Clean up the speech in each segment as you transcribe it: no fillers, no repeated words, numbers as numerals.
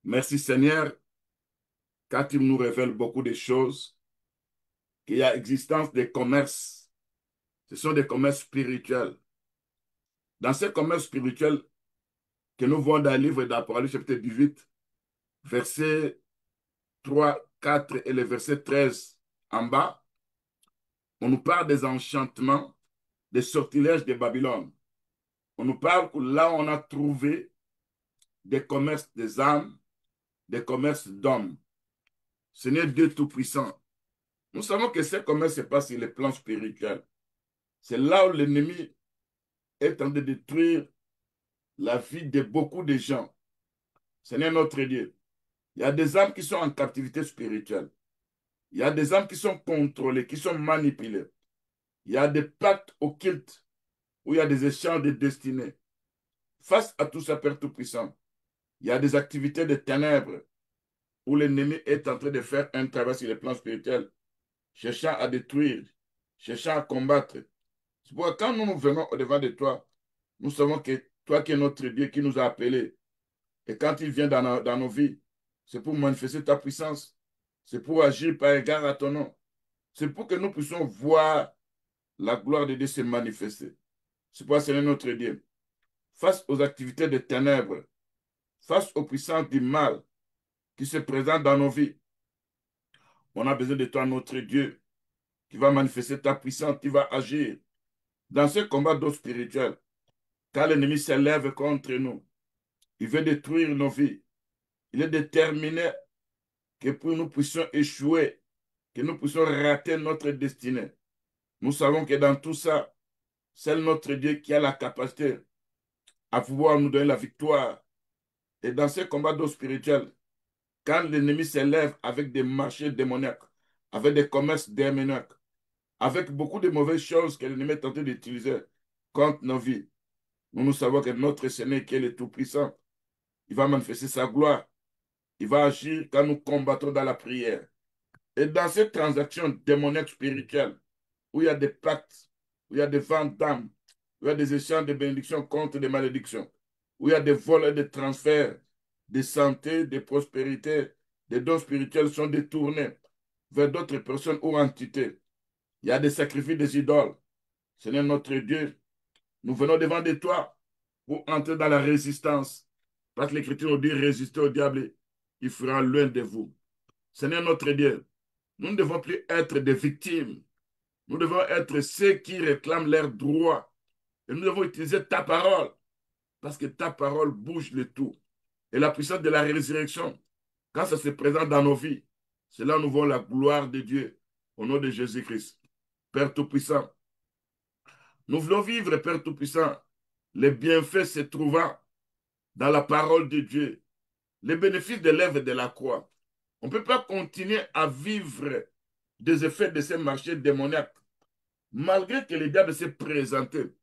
Merci Seigneur, car tu nous révèles beaucoup de choses, qu'il y a existence des commerces. Ce sont des commerces spirituels. Dans ces commerces spirituels que nous voyons dans le livre d'Apocalypse chapitre 18, versets 3, 4 et le verset 13 en bas, on nous parle des enchantements, des sortilèges de Babylone. On nous parle que là, on a trouvé des commerces des âmes, des commerces d'hommes. Seigneur Dieu Tout-Puissant, nous savons que ces commerces se passent sur les plans spirituels. C'est là où l'ennemi est en train de détruire la vie de beaucoup de gens. Seigneur notre Dieu, il y a des âmes qui sont en captivité spirituelle. Il y a des âmes qui sont contrôlées, qui sont manipulées. Il y a des pactes occultes où il y a des échanges de destinées. Face à tout ça, Père Tout-Puissant, il y a des activités de ténèbres où l'ennemi est en train de faire un travail sur les plans spirituels, cherchant à détruire, cherchant à combattre. C'est pourquoi quand nous nous venons au-devant de toi, nous savons que toi qui es notre Dieu, qui nous a appelés, et quand il vient dans nos vies, c'est pour manifester ta puissance, c'est pour agir par égard à ton nom, c'est pour que nous puissions voir la gloire de Dieu se manifester. C'est pourquoi, Seigneur notre Dieu, face aux activités des ténèbres, face aux puissances du mal qui se présentent dans nos vies, on a besoin de toi, notre Dieu, qui va manifester ta puissance, qui va agir dans ce combat d'eau spirituel. Car l'ennemi s'élève contre nous. Il veut détruire nos vies. Il est déterminé que pour nous puissions échouer, que nous puissions rater notre destinée. Nous savons que dans tout ça, c'est notre Dieu qui a la capacité à pouvoir nous donner la victoire. Et dans ce combat d'eau spirituel, quand l'ennemi s'élève avec des marchés démoniaques, avec des commerces démoniaques, avec beaucoup de mauvaises choses que l'ennemi est tenté d'utiliser contre nos vies, nous savons que notre Seigneur, qui est le Tout-Puissant, il va manifester sa gloire. Il va agir quand nous combattons dans la prière. Et dans cette transaction démoniaque spirituelle, où il y a des pactes, où il y a des ventes d'âmes, où il y a des échanges de bénédictions contre des malédictions, où il y a des vols et des transferts de santé, de prospérité, des dons spirituels sont détournés vers d'autres personnes ou entités. Il y a des sacrifices des idoles. Seigneur notre Dieu, nous venons devant de toi pour entrer dans la résistance. Parce que l'Écriture nous dit résister au diable, il fera loin de vous. Seigneur notre Dieu, nous ne devons plus être des victimes. Nous devons être ceux qui réclament leurs droits. Et nous devons utiliser ta parole, parce que ta parole bouge le tout. Et la puissance de la résurrection, quand ça se présente dans nos vies, c'est là où nous voyons la gloire de Dieu, au nom de Jésus-Christ. Père Tout-Puissant, nous voulons vivre, Père Tout-Puissant, les bienfaits se trouvant dans la parole de Dieu, les bénéfices de l'œuvre de la croix. On ne peut pas continuer à vivre des effets de ces marchés démoniaques, malgré que le diable s'est présenté,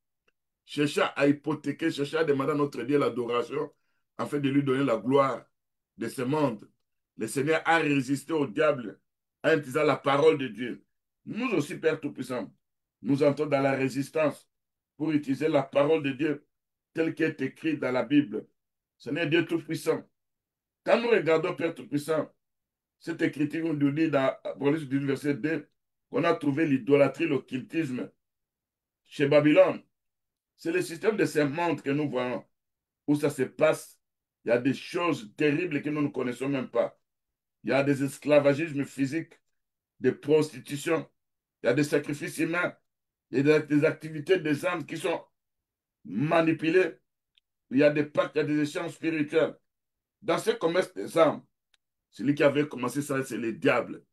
cherchant à hypothéquer, cherchant à demander à notre Dieu l'adoration, afin de lui donner la gloire de ce monde. Le Seigneur a résisté au diable en utilisant la parole de Dieu. Nous aussi, Père Tout-Puissant, nous entrons dans la résistance pour utiliser la parole de Dieu telle qu'elle est écrite dans la Bible. Seigneur Dieu Tout-Puissant, quand nous regardons, Père Tout-Puissant, cette écriture nous dit dans Apocalypse du verset 2 qu'on a trouvé l'idolâtrie, l'occultisme chez Babylone. C'est le système de ces mondes que nous voyons, où ça se passe. Il y a des choses terribles que nous ne connaissons même pas. Il y a des esclavagismes physiques, des prostitutions, il y a des sacrifices humains, il y a des activités des âmes qui sont manipulées, il y a des pactes, il y a des échanges spirituels. Dans ce commerce des âmes, celui qui avait commencé ça, c'est le diable.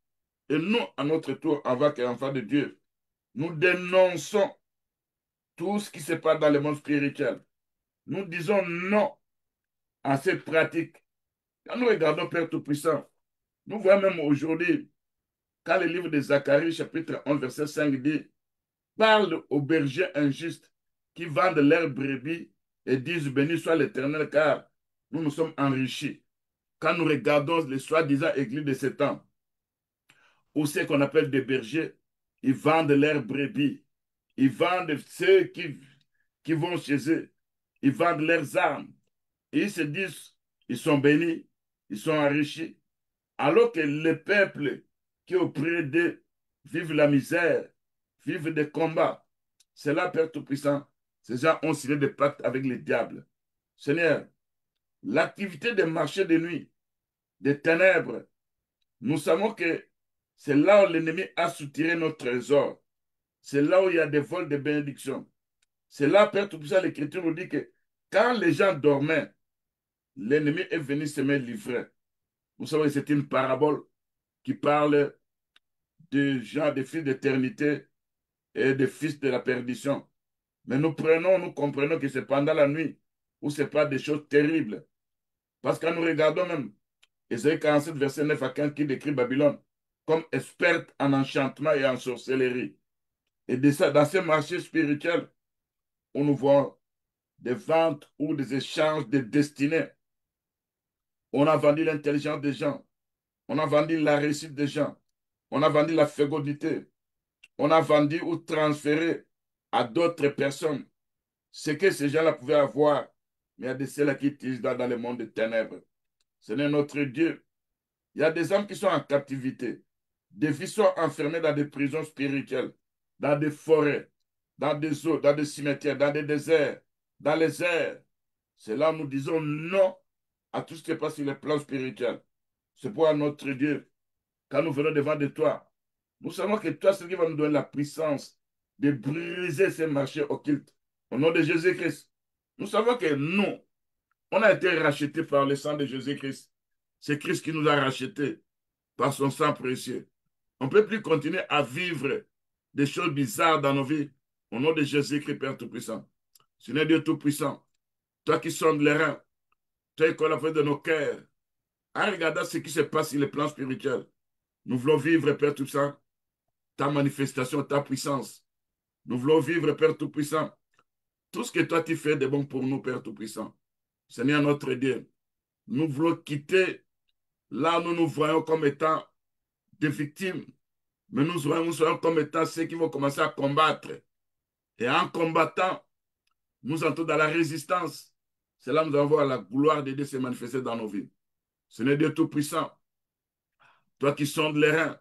Et nous, à notre tour, en tant qu'enfants de Dieu, nous dénonçons tout ce qui se passe dans le monde spirituel. Nous disons non à cette pratique. Quand nous regardons Père Tout-Puissant, nous voyons même aujourd'hui, quand le livre de Zacharie, chapitre 11, verset 5 dit, parle aux bergers injustes qui vendent leurs brebis et disent, béni soit l'Éternel, car nous nous sommes enrichis. Quand nous regardons les soi-disant églises de ce temps, ou ceux qu'on appelle des bergers, ils vendent leurs brebis, ils vendent ceux qui vont chez eux, ils vendent leurs armes, et ils se disent, ils sont bénis, ils sont enrichis, alors que les peuples qui auprès d'eux vivent la misère, vivent des combats. C'est là, Père Tout-Puissant, ces gens ont signé des pactes avec les diables. Seigneur, l'activité des marchés de nuit, des ténèbres, nous savons que c'est là où l'ennemi a soutiré notre trésor. C'est là où il y a des vols de bénédictions. C'est là, Père Tout-Puissant, l'Écriture nous dit que quand les gens dormaient, l'ennemi est venu semer l'ivraie. Vous savez, c'est une parabole qui parle des gens, des fils d'éternité et des fils de la perdition. Mais nous comprenons que c'est pendant la nuit où ce n'est pas des choses terribles. Parce que nous regardons même Ésaïe 47, verset 9 à 15 qui décrit Babylone comme experte en enchantement et en sorcellerie. Et de ça, dans ces marchés spirituels, on nous voit des ventes ou des échanges de destinées. On a vendu l'intelligence des gens. On a vendu la réussite des gens. On a vendu la fécondité. On a vendu ou transféré à d'autres personnes ce que ces gens-là pouvaient avoir. Mais il y a de ceux-là qui utilisent dans le monde des ténèbres. Ce n'est notre Dieu. Il y a des hommes qui sont en captivité. Des filles sont enfermées dans des prisons spirituelles, dans des forêts, dans des eaux, dans des cimetières, dans des déserts, dans les airs. C'est là où nous disons non à tout ce qui passe sur les plans spirituels. C'est pour notre Dieu, quand nous venons devant de toi, nous savons que toi, c'est ce qui va nous donner la puissance de briser ces marchés occultes. Au nom de Jésus-Christ, nous savons que nous, on a été rachetés par le sang de Jésus-Christ. C'est Christ qui nous a rachetés par son sang précieux. On ne peut plus continuer à vivre des choses bizarres dans nos vies. Au nom de Jésus-Christ, Père Tout-Puissant. Seigneur Dieu Tout-Puissant, toi qui sondes les reins, toi qui connais la foi de nos cœurs, en regardant ce qui se passe sur le plan spirituel, nous voulons vivre, Père Tout-Puissant, ta manifestation, ta puissance. Nous voulons vivre, Père Tout-Puissant, tout ce que toi tu fais de bon pour nous, Père Tout-Puissant. Seigneur notre Dieu, nous voulons quitter là où nous nous voyons comme étant des victimes, mais nous voyons comme étant ceux qui vont commencer à combattre. Et en combattant, nous entrons dans la résistance. C'est là que nous allons voir la gloire de Dieu se manifester dans nos vies. Seigneur Dieu Tout-Puissant, toi qui sondes les reins,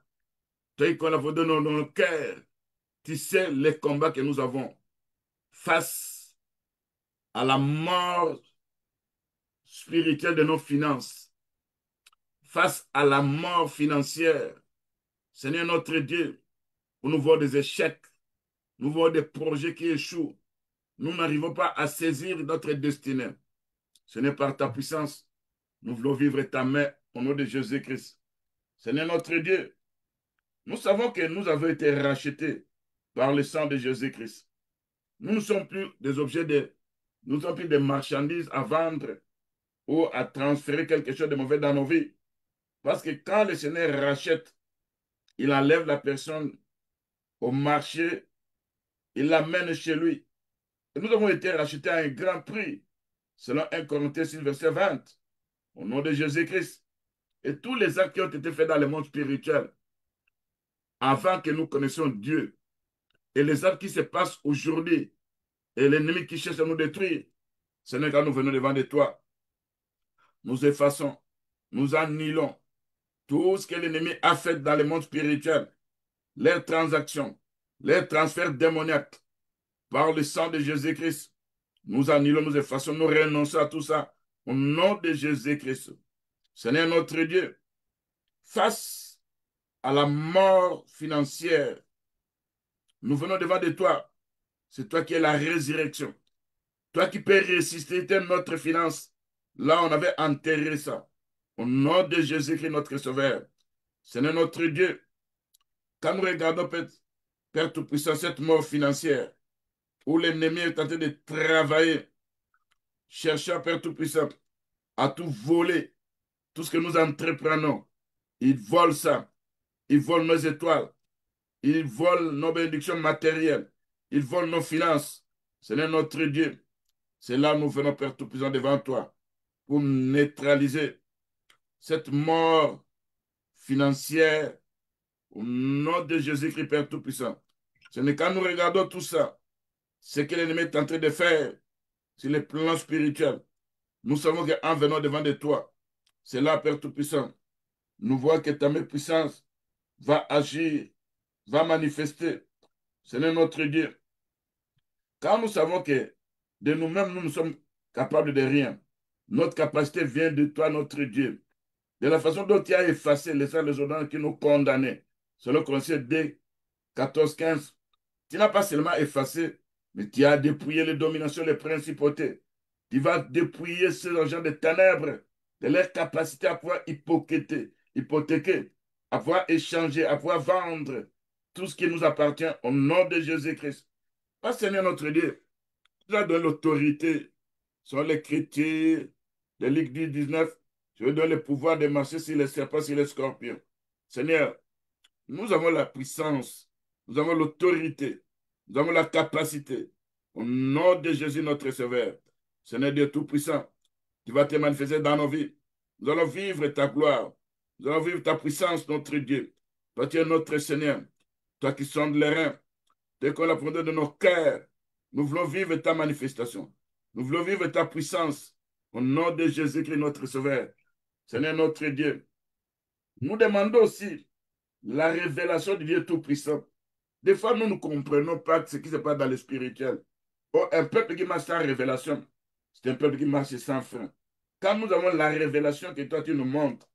toi qui connais de nos cœurs, tu sais les combats que nous avons face à la mort spirituelle de nos finances, face à la mort financière. Seigneur notre Dieu, où nous voyons des échecs, nous voyons des projets qui échouent. Nous n'arrivons pas à saisir notre destinée. Ce n'est par ta puissance. Nous voulons vivre ta main au nom de Jésus-Christ. Seigneur notre Dieu, nous savons que nous avons été rachetés par le sang de Jésus-Christ. Nous ne sommes plus des objets nous ne sommes plus des marchandises à vendre ou à transférer quelque chose de mauvais dans nos vies. Parce que quand le Seigneur rachète, il enlève la personne au marché, il l'amène chez lui. Et nous avons été rachetés à un grand prix, selon 1 Corinthiens 6, verset 20, au nom de Jésus-Christ. Et tous les actes qui ont été faits dans le monde spirituel, avant que nous connaissions Dieu, et les actes qui se passent aujourd'hui, et l'ennemi qui cherche à nous détruire, Seigneur, quand nous venons devant de toi, nous effaçons, nous annulons tout ce que l'ennemi a fait dans le monde spirituel, les transactions, les transferts démoniaques, par le sang de Jésus-Christ. Nous annulons, nous effaçons, nous renonçons à tout ça, au nom de Jésus-Christ. Seigneur notre Dieu, face à la mort financière, nous venons devant de toi. C'est toi qui es la résurrection. Toi qui peux ressusciter notre finance. Là, on avait enterré ça. Au nom de Jésus-Christ, notre Sauveur. Seigneur notre Dieu, quand nous regardons, Père Tout-Puissant, cette mort financière, où l'ennemi est en train de travailler, cherchant, Père Tout-Puissant, à tout voler, tout ce que nous entreprenons. Il vole ça. Il vole nos étoiles. Il vole nos bénédictions matérielles. Il vole nos finances. Seigneur notre Dieu, c'est là où nous venons, Père Tout-Puissant, devant toi, pour neutraliser cette mort financière au nom de Jésus-Christ, Père Tout-Puissant. Ce n'est quand nous regardons tout ça, ce que l'ennemi est en train de faire sur le plan spirituel. Nous savons qu'en venant devant de toi, C'est là, Père Tout-Puissant. Nous voyons que ta main puissance va agir, va manifester. Seigneur notre Dieu, car nous savons que de nous-mêmes, nous ne sommes capables de rien. Notre capacité vient de toi, notre Dieu. De la façon dont tu as effacé les frères les ordonnances qui nous condamnaient. Selon Corinthiens 2, 14, 15. Tu n'as pas seulement effacé, mais tu as dépouillé les dominations, les principautés. Tu vas dépouiller ces agents de ténèbres de leur capacité à pouvoir hypothéquer, à pouvoir échanger, à pouvoir vendre tout ce qui nous appartient au nom de Jésus-Christ. Ah, Seigneur notre Dieu, tu as donné l'autorité sur les chrétiens de Luc 10, 19. Je veux donner le pouvoir de marcher sur les serpents, sur les scorpions. Seigneur, nous avons la puissance, nous avons l'autorité, nous avons la capacité. Au nom de Jésus, notre Sauveur, Seigneur Dieu Tout-Puissant, tu vas te manifester dans nos vies. Nous allons vivre ta gloire. Nous allons vivre ta puissance, notre Dieu. Toi, tu es notre Seigneur. Toi qui sondes les reins. Dès qu'on la profondeur de nos cœurs, nous voulons vivre ta manifestation. Nous voulons vivre ta puissance. Au nom de Jésus-Christ, notre Sauveur. Seigneur, notre Dieu. Nous demandons aussi la révélation du Dieu Tout-Puissant. Des fois, nous ne comprenons pas ce qui se passe dans le spirituel. Oh, un peuple qui marche sans révélation, c'est un peuple qui marche sans frein. Quand nous avons la révélation que toi tu nous montres,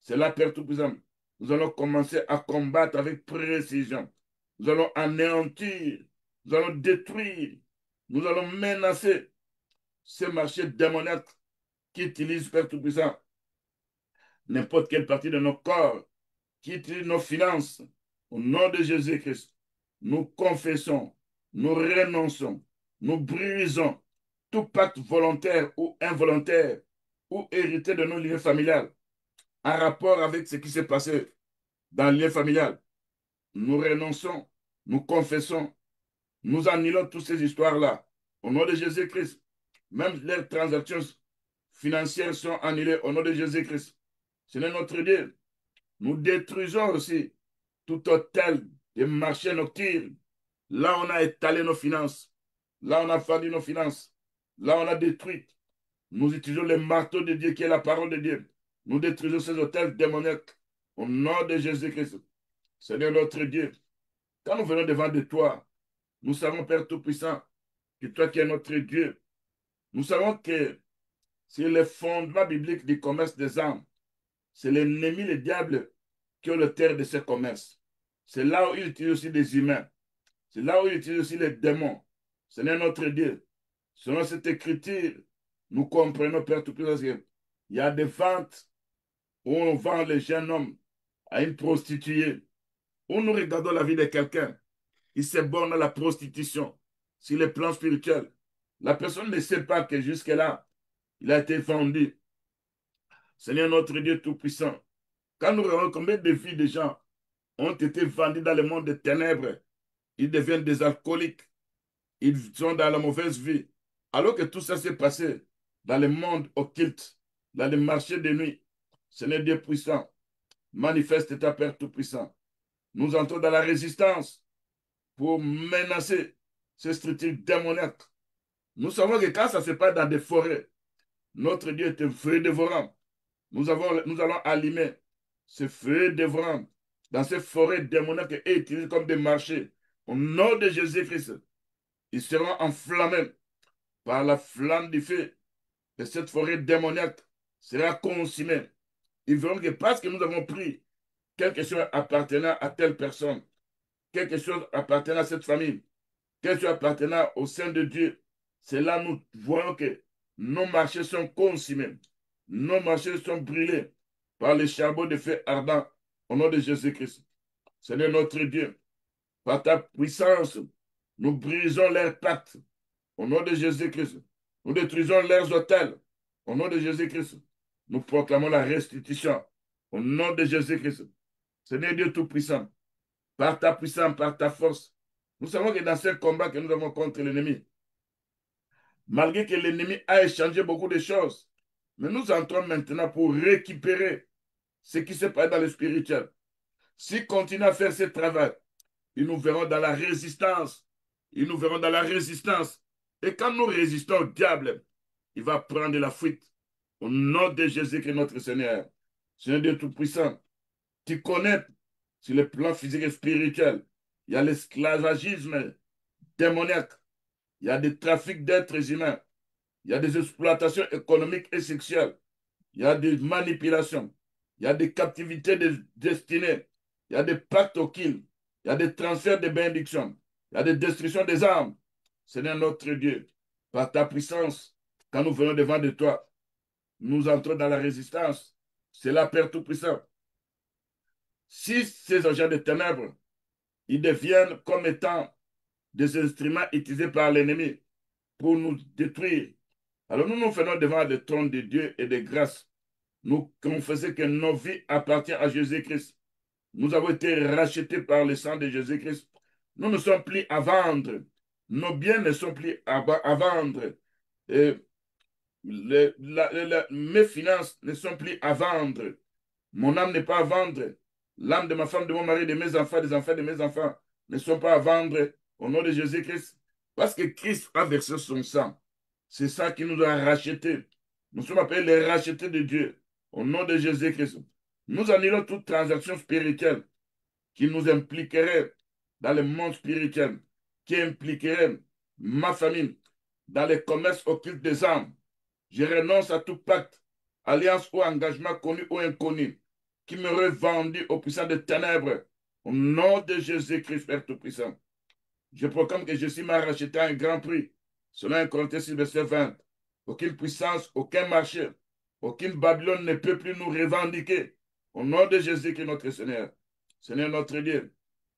c'est là, Père Tout-Puissant, nous allons commencer à combattre avec précision. Nous allons anéantir, nous allons détruire, nous allons menacer ces marchés démoniaques qui utilisent, Père Tout-Puissant, n'importe quelle partie de nos corps, qui utilisent nos finances. Au nom de Jésus-Christ, nous confessons, nous renonçons, nous brisons tout pacte volontaire ou involontaire ou hérité de nos liens familiales en rapport avec ce qui s'est passé dans le lien familial. Nous renonçons, nous confessons, nous annulons toutes ces histoires-là. Au nom de Jésus-Christ, même les transactions financières sont annulées au nom de Jésus-Christ. C'est notre Dieu. Nous détruisons aussi tout hôtel de marché nocturne. Là, on a étalé nos finances. Là, on a vendu nos finances. Là, on a détruit. Nous utilisons le marteau de Dieu qui est la parole de Dieu. Nous détruisons ces hôtels démoniaques au nom de Jésus-Christ. Seigneur notre Dieu, quand nous venons devant de toi, nous savons, Père Tout-Puissant, que toi qui es notre Dieu, nous savons que c'est le fondement biblique du commerce des âmes. C'est l'ennemi, le diable, qui est le terre de ce commerce. C'est là où il utilise aussi des humains. C'est là où il utilise aussi les démons. Seigneur notre Dieu, selon cette écriture, nous comprenons, Père Tout-Puissant, qu'il y a des ventes où on vend les jeunes hommes à une prostituée, où nous regardons la vie de quelqu'un qui se borne à la prostitution sur le plan spirituel. La personne ne sait pas que jusque-là, il a été vendu. Seigneur notre Dieu Tout-Puissant, quand nous regardons combien de vies de gens ont été vendus dans le monde des ténèbres, ils deviennent des alcooliques, ils sont dans la mauvaise vie. Alors que tout ça s'est passé dans le monde occulte, dans les marchés de nuit. Seigneur Dieu puissant, manifeste ta Père Tout-Puissant. Nous entrons dans la résistance pour menacer ces structures démoniaques. Nous savons que quand ça se passe dans des forêts, notre Dieu est un feu dévorant. Nous allons allumer ce feu dévorant dans ces forêts démoniaques et utilisés comme des marchés. Au nom de Jésus-Christ, ils seront enflammés par la flamme du feu et cette forêt démoniaque sera consumée. Ils verront que parce que nous avons pris quelque chose appartenant à telle personne, quelque chose appartenant à cette famille, quelque chose appartenant au sein de Dieu, c'est là nous voyons que nos marchés sont consumés, nos marchés sont brûlés par les charbons de feu ardent au nom de Jésus-Christ. Seigneur notre Dieu, par ta puissance, nous brisons leurs pactes au nom de Jésus-Christ. Nous détruisons leurs hôtels au nom de Jésus-Christ. Nous proclamons la restitution au nom de Jésus-Christ. Seigneur Dieu Tout-Puissant, par ta puissance, par ta force, nous savons que dans ce combat que nous avons contre l'ennemi, malgré que l'ennemi a échangé beaucoup de choses, mais nous entrons maintenant pour récupérer ce qui se passe dans le spirituel. S'il continue à faire ce travail, ils nous verront dans la résistance. Ils nous verront dans la résistance. Et quand nous résistons au diable, il va prendre la fuite. Au nom de Jésus-Christ, notre Seigneur. Seigneur Dieu Tout-Puissant, tu connais sur le plan physique et spirituel. Il y a l'esclavagisme démoniaque. Il y a des trafics d'êtres humains. Il y a des exploitations économiques et sexuelles. Il y a des manipulations. Il y a des captivités destinées. Il y a des pactes au kill. Il y a des transferts de bénédictions. Il y a des destructions des âmes. Seigneur notre Dieu, par ta puissance, quand nous venons devant de toi, nous entrons dans la résistance. C'est la Père Tout-Puissant. Si ces agents de ténèbres, ils deviennent comme étant des instruments utilisés par l'ennemi pour nous détruire, alors nous nous venons devant le trône de Dieu et de grâce. Nous confessons que nos vies appartiennent à Jésus-Christ. Nous avons été rachetés par le sang de Jésus-Christ. Nous ne sommes plus à vendre. Nos biens ne sont plus à vendre. Et mes finances ne sont plus à vendre. Mon âme n'est pas à vendre. L'âme de ma femme, de mon mari, de mes enfants, des enfants de mes enfants ne sont pas à vendre au nom de Jésus-Christ. Parce que Christ a versé son sang. C'est ça qui nous a rachetés. Nous sommes appelés les rachetés de Dieu au nom de Jésus-Christ. Nous annulons toute transaction spirituelle qui nous impliquerait dans le monde spirituel, qui impliquerait ma famille dans les commerces occultes des âmes. Je renonce à tout pacte, alliance ou engagement connu ou inconnu qui me revendu au puissant des ténèbres. Au nom de Jésus-Christ, Père Tout-Puissant, je proclame que Jésus m'a racheté à un grand prix, selon 1 Corinthiens 6, verset 20. Aucune puissance, aucun marché, aucune Babylone ne peut plus nous revendiquer. Au nom de Jésus-Christ, notre Seigneur. Seigneur notre Dieu,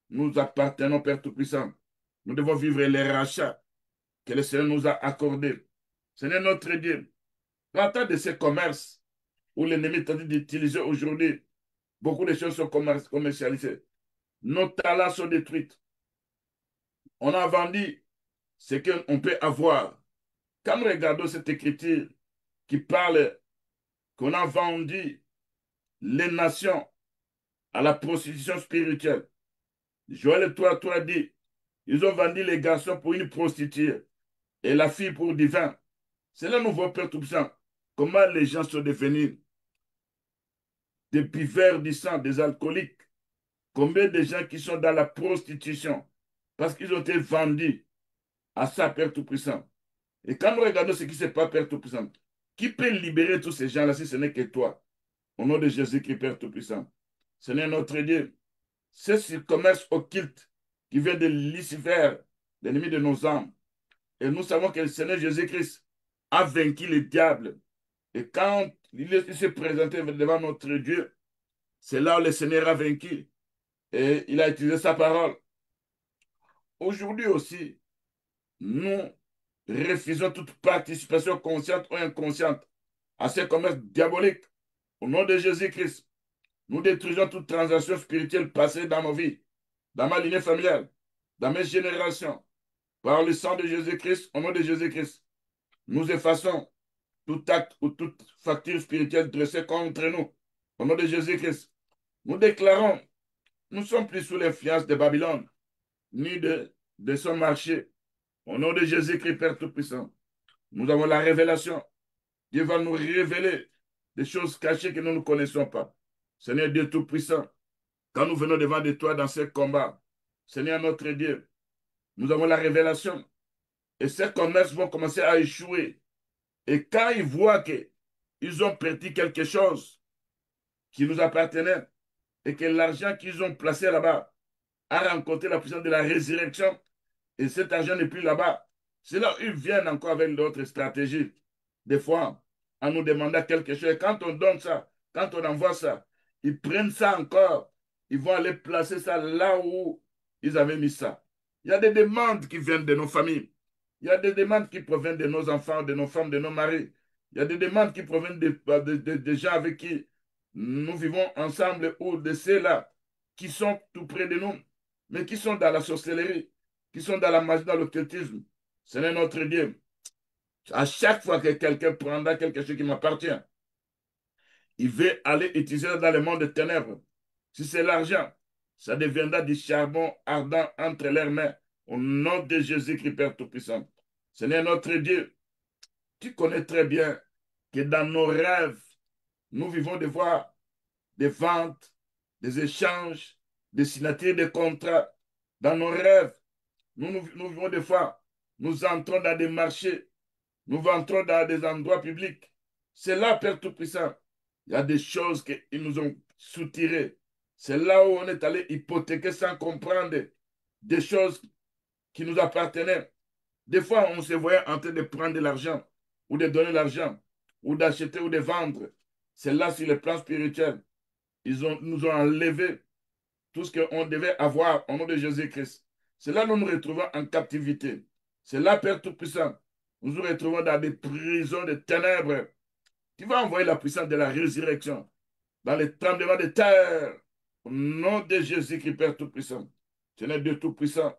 nous appartenons, Père Tout-Puissant. Nous devons vivre les rachats que le Seigneur nous a accordés. Seigneur notre Dieu, partant de ces commerces où l'ennemi tente d'utiliser aujourd'hui, beaucoup de choses sont commercialisées. Nos talents sont détruits. On a vendu ce qu'on peut avoir. Quand nous regardons cette écriture qui parle qu'on a vendu les nations à la prostitution spirituelle, Joël 3 dit, ils ont vendu les garçons pour une prostituée et la fille pour du vin. C'est là nous voyons, Père Tout-Puissant, comment les gens sont devenus des buveurs du sang, des alcooliques. Combien de gens qui sont dans la prostitution parce qu'ils ont été vendus à ça, Père Tout-Puissant. Et quand nous regardons ce qui se passe, Père Tout-Puissant, qui peut libérer tous ces gens-là si ce n'est que toi? Au nom de Jésus-Christ, Père Tout-Puissant. Seigneur notre Dieu, c'est ce commerce occulte qui vient de Lucifer, l'ennemi de nos âmes. Et nous savons que le Seigneur Jésus-Christ a vaincu le diable. Et quand il s'est présenté devant notre Dieu, c'est là où le Seigneur a vaincu. Et il a utilisé sa parole. Aujourd'hui aussi, nous refusons toute participation consciente ou inconsciente à ces commerces diaboliques. Au nom de Jésus-Christ, nous détruisons toute transaction spirituelle passée dans nos vies, dans ma lignée familiale, dans mes générations. Par le sang de Jésus-Christ, au nom de Jésus-Christ, nous effaçons tout acte ou toute facture spirituelle dressée contre nous. Au nom de Jésus-Christ, nous déclarons, nous ne sommes plus sous l'influence de Babylone, ni de son marché. Au nom de Jésus-Christ, Père Tout-Puissant, nous avons la révélation. Dieu va nous révéler des choses cachées que nous ne connaissons pas. Seigneur Dieu Tout-Puissant, quand nous venons devant de toi dans ce combat, Seigneur notre Dieu, nous avons la révélation. Et ces commerces vont commencer à échouer. Et quand ils voient qu'ils ont perdu quelque chose qui nous appartenait et que l'argent qu'ils ont placé là-bas a rencontré la puissance de la résurrection et cet argent n'est plus là-bas, c'est là où ils viennent encore avec d'autres stratégies. Des fois, en nous demandant quelque chose. Et quand on donne ça, quand on envoie ça, ils prennent ça encore. Ils vont aller placer ça là où ils avaient mis ça. Il y a des demandes qui viennent de nos familles. Il y a des demandes qui proviennent de nos enfants, de nos femmes, de nos maris. Il y a des demandes qui proviennent de gens avec qui nous vivons ensemble ou de ceux-là qui sont tout près de nous, mais qui sont dans la sorcellerie, qui sont dans la magie, dans l'occultisme. Seigneur notre Dieu, à chaque fois que quelqu'un prendra quelque chose qui m'appartient, il veut aller utiliser dans le monde des ténèbres. Si c'est l'argent, ça deviendra du charbon ardent entre leurs mains. Au nom de Jésus-Christ, Père Tout-Puissant. Seigneur notre Dieu, tu connais très bien que dans nos rêves, nous vivons des voies, des ventes, des échanges, des signatures de contrats. Dans nos rêves, nous vivons des fois, nous entrons dans des marchés, nous entrons dans des endroits publics. C'est là, Père Tout-Puissant, il y a des choses qu'ils nous ont soutirées. C'est là où on est allé hypothéquer sans comprendre des choses qui nous appartenaient. Des fois, on se voyait en train de prendre de l'argent, ou de donner l'argent, ou d'acheter ou de vendre. C'est là, sur le plan spirituel, nous ont enlevé tout ce qu'on devait avoir au nom de Jésus-Christ. C'est là que nous nous retrouvons en captivité. C'est là, Père Tout-Puissant, nous nous retrouvons dans des prisons de ténèbres. Tu vas envoyer la puissance de la résurrection dans les tremblements de terre. Au nom de Jésus-Christ, Père Tout-Puissant. Seigneur Dieu Tout-Puissant,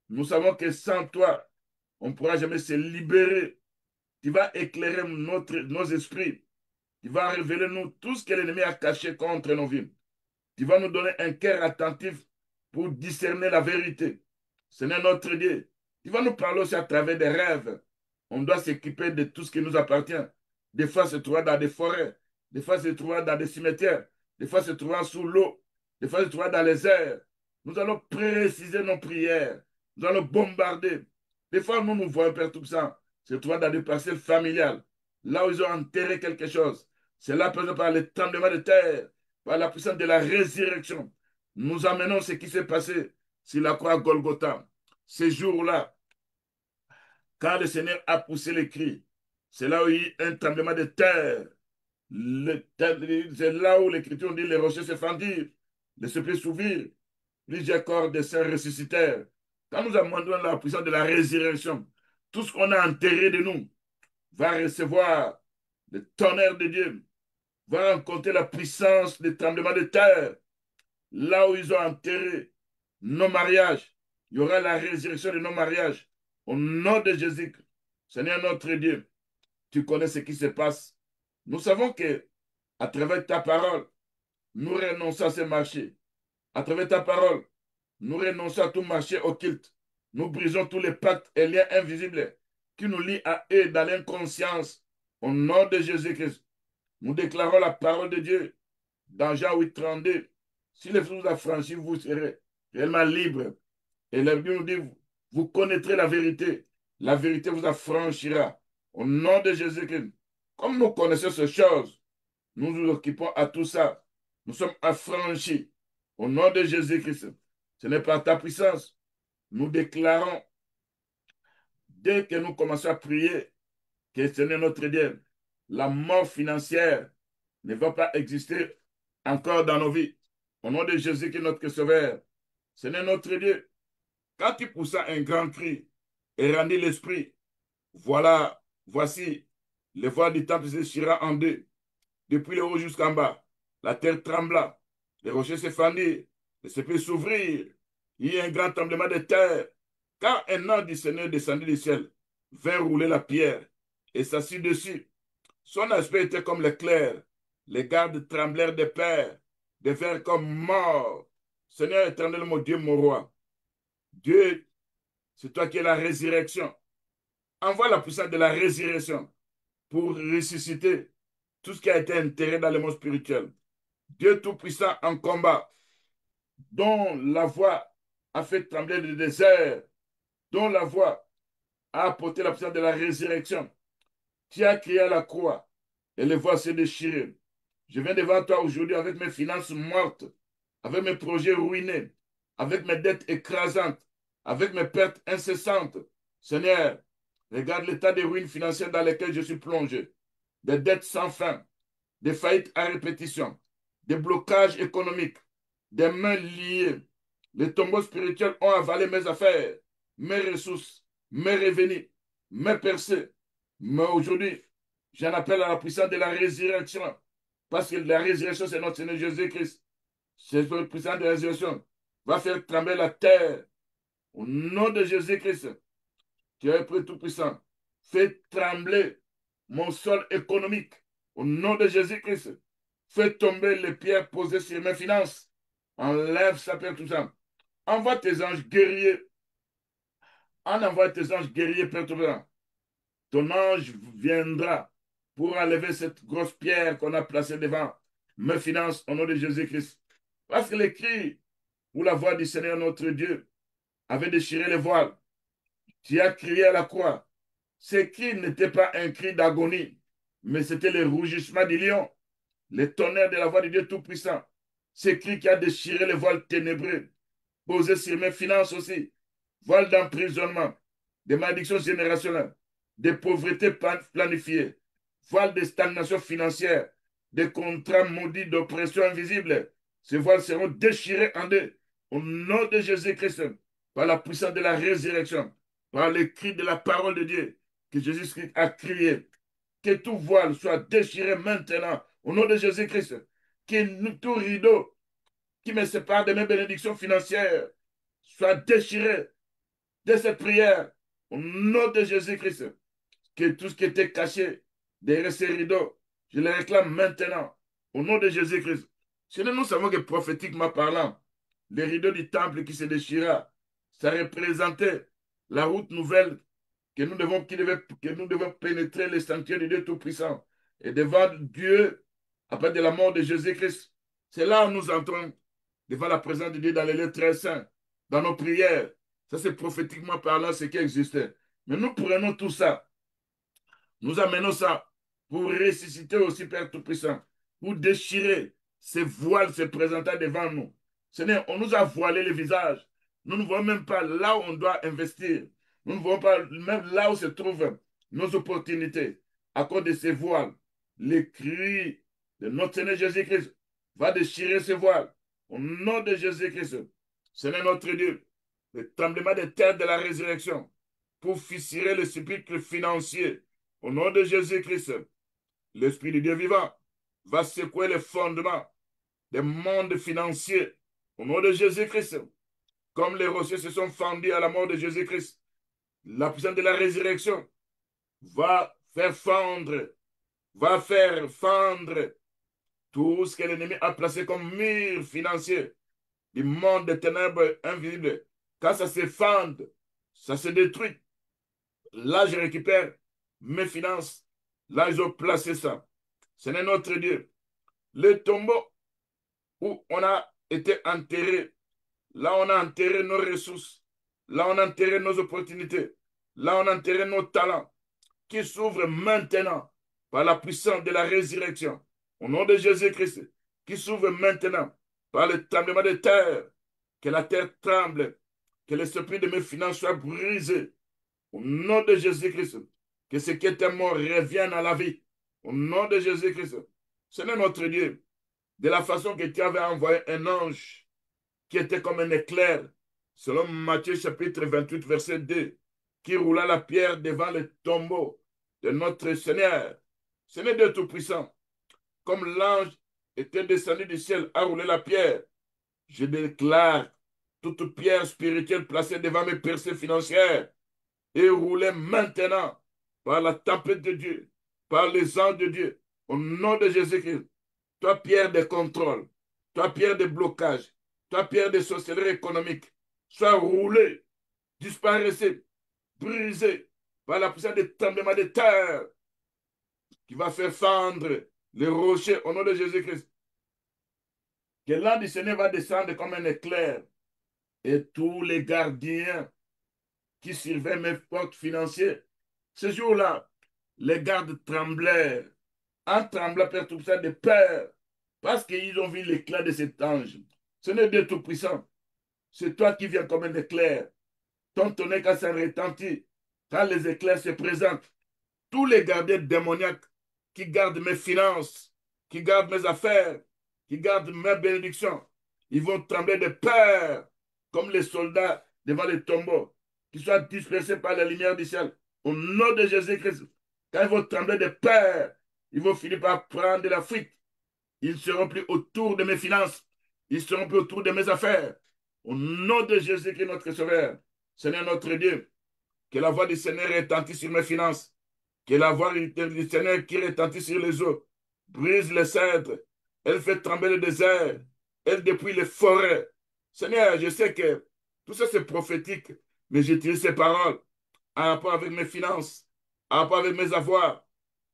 nous savons que sans toi, on ne pourra jamais se libérer. Tu vas éclairer nos esprits. Tu vas révéler nous tout ce que l'ennemi a caché contre nos vies. Tu vas nous donner un cœur attentif pour discerner la vérité. Seigneur notre Dieu, tu vas nous parler aussi à travers des rêves. On doit s'équiper de tout ce qui nous appartient. Des fois, se trouver dans des forêts. Des fois, se trouver dans des cimetières. Des fois, se trouver sous l'eau. Des fois, se trouver dans les airs. Nous allons préciser nos prières. Nous allons bombarder. Des fois, nous voyons, Père Tout-Puissant, se trouver dans des parcelles familiales. Là où ils ont enterré quelque chose. C'est là, par les tremblements de terre, par la puissance de la résurrection. Nous amenons ce qui s'est passé sur la croix Golgotha. Ces jours-là, quand le Seigneur a poussé les cris, c'est là où il y a eu un tremblement de terre. C'est là où l'Écriture dit les rochers se fendirent, les cieux s'ouvrirent, plusieurs corps de saints ressuscitèrent. Quand nous amendons la puissance de la résurrection, tout ce qu'on a enterré de nous va recevoir le tonnerre de Dieu, va rencontrer la puissance des tremblements de terre. Là où ils ont enterré nos mariages, il y aura la résurrection de nos mariages. Au nom de Jésus, Seigneur notre Dieu, tu connais ce qui se passe. Nous savons que à travers ta parole, nous renonçons à ce marché. À travers ta parole, nous renonçons à tout marché occulte. Nous brisons tous les pactes et liens invisibles qui nous lient à eux dans l'inconscience. Au nom de Jésus-Christ, nous déclarons la parole de Dieu dans Jean 8, 32. Si les vous affranchis, vous serez réellement libres. Et la Bible nous dit, vous connaîtrez la vérité vous affranchira. Au nom de Jésus-Christ, comme nous connaissons ces choses, nous nous occupons à tout ça. Nous sommes affranchis. Au nom de Jésus-Christ, ce n'est pas ta puissance. Nous déclarons, dès que nous commençons à prier, que Seigneur notre Dieu, la mort financière ne va pas exister encore dans nos vies. Au nom de Jésus qui est notre Sauveur, Seigneur notre Dieu, quand tu poussas un grand cri et rendis l'esprit, voilà, voici, les voiles du temple se déchira en deux, depuis le haut jusqu'en bas. La terre trembla, les rochers se fendirent, les épées s'ouvrirent. Il y eut un grand tremblement de terre, car un ange du Seigneur descendit du ciel, vint rouler la pierre et s'assit dessus. Son aspect était comme l'éclair. Les gardes tremblèrent de peur, devinrent comme morts. Seigneur éternel, mon Dieu, mon roi, Dieu, c'est toi qui es la résurrection. Envoie la puissance de la résurrection pour ressusciter tout ce qui a été enterré dans le monde spirituel. Dieu Tout-Puissant en combat, dont la voix a fait trembler le désert, dont la voix a apporté la puissance de la résurrection. Tu as crié à la croix et les voix se déchirent. Je viens devant toi aujourd'hui avec mes finances mortes, avec mes projets ruinés, avec mes dettes écrasantes, avec mes pertes incessantes. Seigneur, regarde l'état des ruines financières dans lesquelles je suis plongé, des dettes sans fin, des faillites à répétition, des blocages économiques, des mains liées. Les tombeaux spirituels ont avalé mes affaires, mes ressources, mes revenus, mes percées. Mais aujourd'hui, j'en appelle à la puissance de la résurrection. Parce que la résurrection, c'est notre Seigneur Jésus-Christ. C'est le puissance de la résurrection. Va faire trembler la terre. Au nom de Jésus-Christ, qui est prêt tout-puissant. Fais trembler mon sol économique. Au nom de Jésus-Christ. Fais tomber les pierres posées sur mes finances. Enlève ça, Père tout-puissant. Envoie tes anges guerriers. Envoie tes anges guerriers, Père tout-puissant. Ton ange viendra pour enlever cette grosse pierre qu'on a placée devant mes finances au nom de Jésus-Christ. Parce que les cris où la voix du Seigneur notre Dieu avait déchiré les voiles, tu as crié à la croix. Ces cris n'étaient pas un cri d'agonie, mais c'était le rugissement du lion, le tonnerre de la voix de Dieu Tout-Puissant. Ces cris qui a déchiré les voiles ténébreux, posé sur mes finances aussi, voile d'emprisonnement, des malédictions générationnelles, des pauvretés planifiées, voile de stagnation financière, des contrats maudits d'oppression invisible. Ces voiles seront déchirés en deux au nom de Jésus-Christ, par la puissance de la résurrection, par le cri de la parole de Dieu que Jésus-Christ a crié. Que tout voile soit déchiré maintenant au nom de Jésus-Christ. Que tout rideau qui me sépare de mes bénédictions financières soit déchiré de cette prière au nom de Jésus-Christ. Que tout ce qui était caché derrière ces rideaux, je les réclame maintenant au nom de Jésus-Christ. Sinon, nous savons que prophétiquement parlant, les rideaux du temple qui se déchira, ça représentait la route nouvelle que nous devons pénétrer les sanctuaires de Dieu Tout-Puissant et devant Dieu, après de la mort de Jésus-Christ. C'est là où nous entrons devant la présence de Dieu dans les lieux très saints, dans nos prières. Ça, c'est prophétiquement parlant ce qui existait. Mais nous prenons tout ça, nous amenons ça pour ressusciter aussi Père Tout-Puissant, pour déchirer ces voiles se présentant devant nous. Seigneur, on nous a voilé le visage. Nous ne voyons même pas là où on doit investir. Nous ne voyons pas même là où se trouvent nos opportunités à cause de ces voiles. Le cri de notre Seigneur Jésus-Christ va déchirer ces voiles. Au nom de Jésus-Christ, Seigneur notre Dieu, le tremblement de terre de la résurrection pour fissurer le sépulcre financier. Au nom de Jésus-Christ, l'Esprit de Dieu vivant va secouer les fondements des mondes financiers. Au nom de Jésus-Christ, comme les rochers se sont fendus à la mort de Jésus-Christ, la puissance de la résurrection va faire fendre tout ce que l'ennemi a placé comme mur financier du monde des ténèbres invisibles. Quand ça se fende, ça se détruit. Là, je récupère mes finances. Là, ils ont placé ça. Ce n'est notre Dieu. Le tombeau où on a été enterré, là, on a enterré nos ressources. Là, on a enterré nos opportunités. Là, on a enterré nos talents qui s'ouvrent maintenant par la puissance de la résurrection. Au nom de Jésus-Christ, qui s'ouvre maintenant par le tremblement de terre. Que la terre tremble, que l'esprit de mes finances soit brisé. Au nom de Jésus-Christ, que ce qui était mort revienne à la vie. Au nom de Jésus-Christ. Seigneur notre Dieu, de la façon que tu avais envoyé un ange qui était comme un éclair, selon Matthieu chapitre 28, verset 2, qui roula la pierre devant le tombeau de notre Seigneur. Seigneur Dieu Tout-Puissant, comme l'ange était descendu du ciel à rouler la pierre, je déclare toute pierre spirituelle placée devant mes percées financières et roulée maintenant par la tempête de Dieu, par les anges de Dieu, au nom de Jésus-Christ. Toi, pierre de contrôle, toi, pierre de blocage, toi, pierre de sorcellerie économique, sois roulé, disparaissez, brisé par la puissance des tremblements de terre qui va faire fendre les rochers au nom de Jésus-Christ. Que l'ange du Seigneur va descendre comme un éclair et tous les gardiens qui surveillent mes portes financières, ce jour-là, les gardes tremblèrent, en tremblant, Père Tout-Puissant, de peur, parce qu'ils ont vu l'éclat de cet ange. Ce n'est Dieu Tout-Puissant, c'est toi qui viens comme un éclair. Ton tonnerre, quand ça retentit, quand les éclairs se présentent, tous les gardiens démoniaques qui gardent mes finances, qui gardent mes affaires, qui gardent mes bénédictions, ils vont trembler de peur, comme les soldats devant les tombeaux, qui soient dispersés par la lumière du ciel. Au nom de Jésus-Christ, quand ils vont trembler de peur, ils vont finir par prendre la fuite. Ils ne seront plus autour de mes finances. Ils ne seront plus autour de mes affaires. Au nom de Jésus-Christ, notre Sauveur, Seigneur notre Dieu, que la voix du Seigneur retentit sur mes finances. Que la voix du Seigneur qui retentit sur les eaux brise les cèdres. Elle fait trembler le désert. Elle dépouille les forêts. Seigneur, je sais que tout ça c'est prophétique, mais j'utilise ces paroles en rapport avec mes finances, en rapport avec mes avoirs.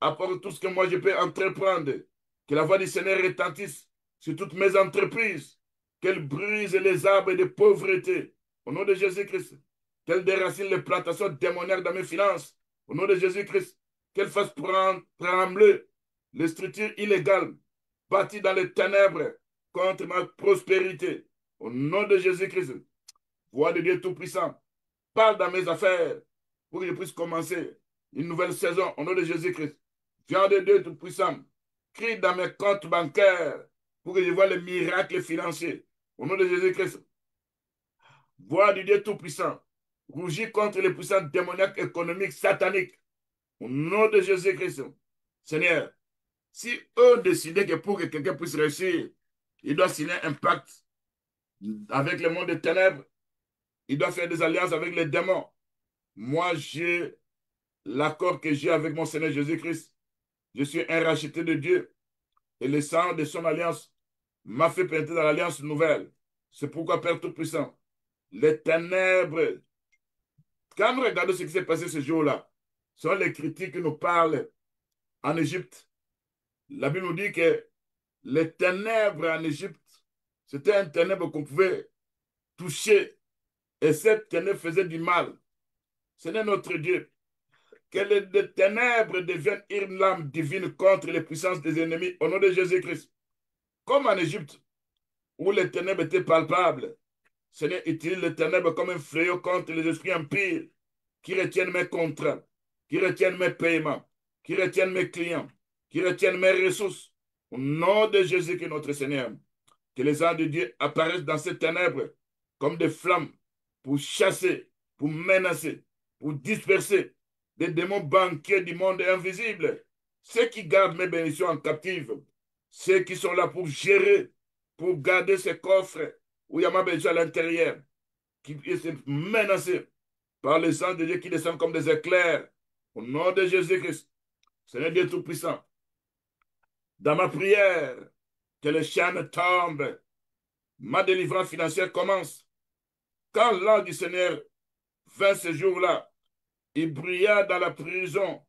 apporte tout ce que moi je peux entreprendre. Que la voix du Seigneur retentisse sur toutes mes entreprises. Qu'elle brise les arbres de pauvreté. Au nom de Jésus-Christ. Qu'elle déracine les plantations démoniaques dans mes finances. Au nom de Jésus-Christ. Qu'elle fasse trembler les structures illégales bâties dans les ténèbres contre ma prospérité. Au nom de Jésus-Christ. Voix de Dieu Tout-Puissant. Parle dans mes affaires pour que je puisse commencer une nouvelle saison au nom de Jésus-Christ. Viens de Dieu Tout-Puissant. Crie dans mes comptes bancaires pour que je voie les miracles financiers au nom de Jésus-Christ. Voix du Dieu Tout-Puissant. Rougis contre les puissances démoniaques, économiques, sataniques au nom de Jésus-Christ. Seigneur, si eux décidaient que pour que quelqu'un puisse réussir, il doit signer un pacte avec le monde des ténèbres, il doit faire des alliances avec les démons. Moi, j'ai l'accord que j'ai avec mon Seigneur Jésus-Christ. Je suis un racheté de Dieu et le sang de son alliance m'a fait pénétrer dans l'alliance nouvelle. C'est pourquoi, Père Tout-Puissant, les ténèbres, quand nous regardons ce qui s'est passé ce jour-là, ce sont les critiques qui nous parlent en Égypte. La Bible nous dit que les ténèbres en Égypte, c'était un ténèbre qu'on pouvait toucher et cette ténèbre faisait du mal. Ce n'est notre Dieu. Que les ténèbres deviennent une lame divine contre les puissances des ennemis au nom de Jésus-Christ. Comme en Égypte, où les ténèbres étaient palpables, Seigneur, utilise les ténèbres comme un fléau contre les esprits impurs qui retiennent mes contrats, qui retiennent mes paiements, qui retiennent mes clients, qui retiennent mes ressources. Au nom de Jésus qui est notre Seigneur, que les anges de Dieu apparaissent dans ces ténèbres comme des flammes pour chasser, pour menacer, pour disperser des démons banquiers du monde invisible. Ceux qui gardent mes bénédictions en captive, ceux qui sont là pour gérer, pour garder ces coffres où il y a ma bénédiction à l'intérieur, qui sont menacés par les anges de Dieu qui descendent comme des éclairs. Au nom de Jésus-Christ, Seigneur Dieu Tout-Puissant, dans ma prière, que les chaînes tombent, ma délivrance financière commence. Quand l'ange du Seigneur vint ce jour-là, il brilla dans la prison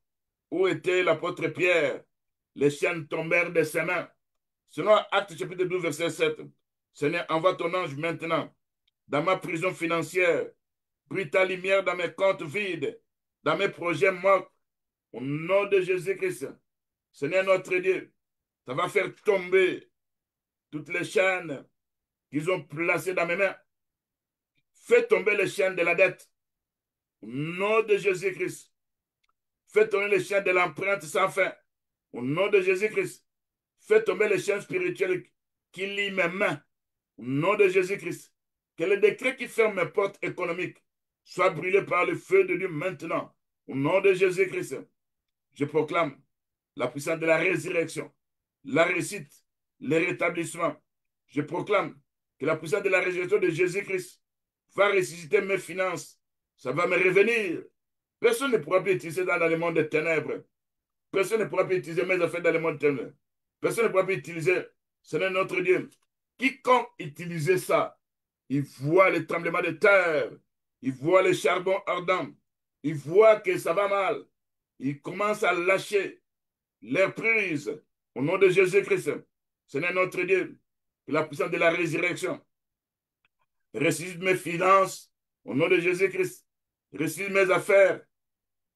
où était l'apôtre Pierre. Les chaînes tombèrent de ses mains. Selon Actes chapitre 12, verset 7. Seigneur, envoie ton ange maintenant dans ma prison financière. Brille ta lumière dans mes comptes vides, dans mes projets morts. Au nom de Jésus-Christ. Seigneur notre Dieu, ça va faire tomber toutes les chaînes qu'ils ont placées dans mes mains. Fais tomber les chaînes de la dette. Au nom de Jésus-Christ. Fais tomber les chaînes de l'empreinte sans fin. Au nom de Jésus-Christ. Fais tomber les chaînes spirituelles qui lient mes mains. Au nom de Jésus-Christ. Que le décret qui ferme mes portes économiques soit brûlé par le feu de Dieu maintenant. Au nom de Jésus-Christ. Je proclame la puissance de la résurrection, la réussite, le rétablissement. Je proclame que la puissance de la résurrection de Jésus-Christ va ressusciter mes finances. Ça va me revenir. Personne ne pourra plus utiliser dans le monde des ténèbres. Personne ne pourra plus utiliser mes affaires dans le monde des ténèbres. Personne ne pourra plus utiliser. Ce n'est notre Dieu. Quiconque utilise ça, il voit les tremblements de terre. Il voit les charbons ardents. Il voit que ça va mal. Il commence à lâcher l'air prise au nom de Jésus-Christ. Ce n'est notre Dieu. Que la puissance de la résurrection ressuscite mes finances au nom de Jésus-Christ. Ressuscite mes affaires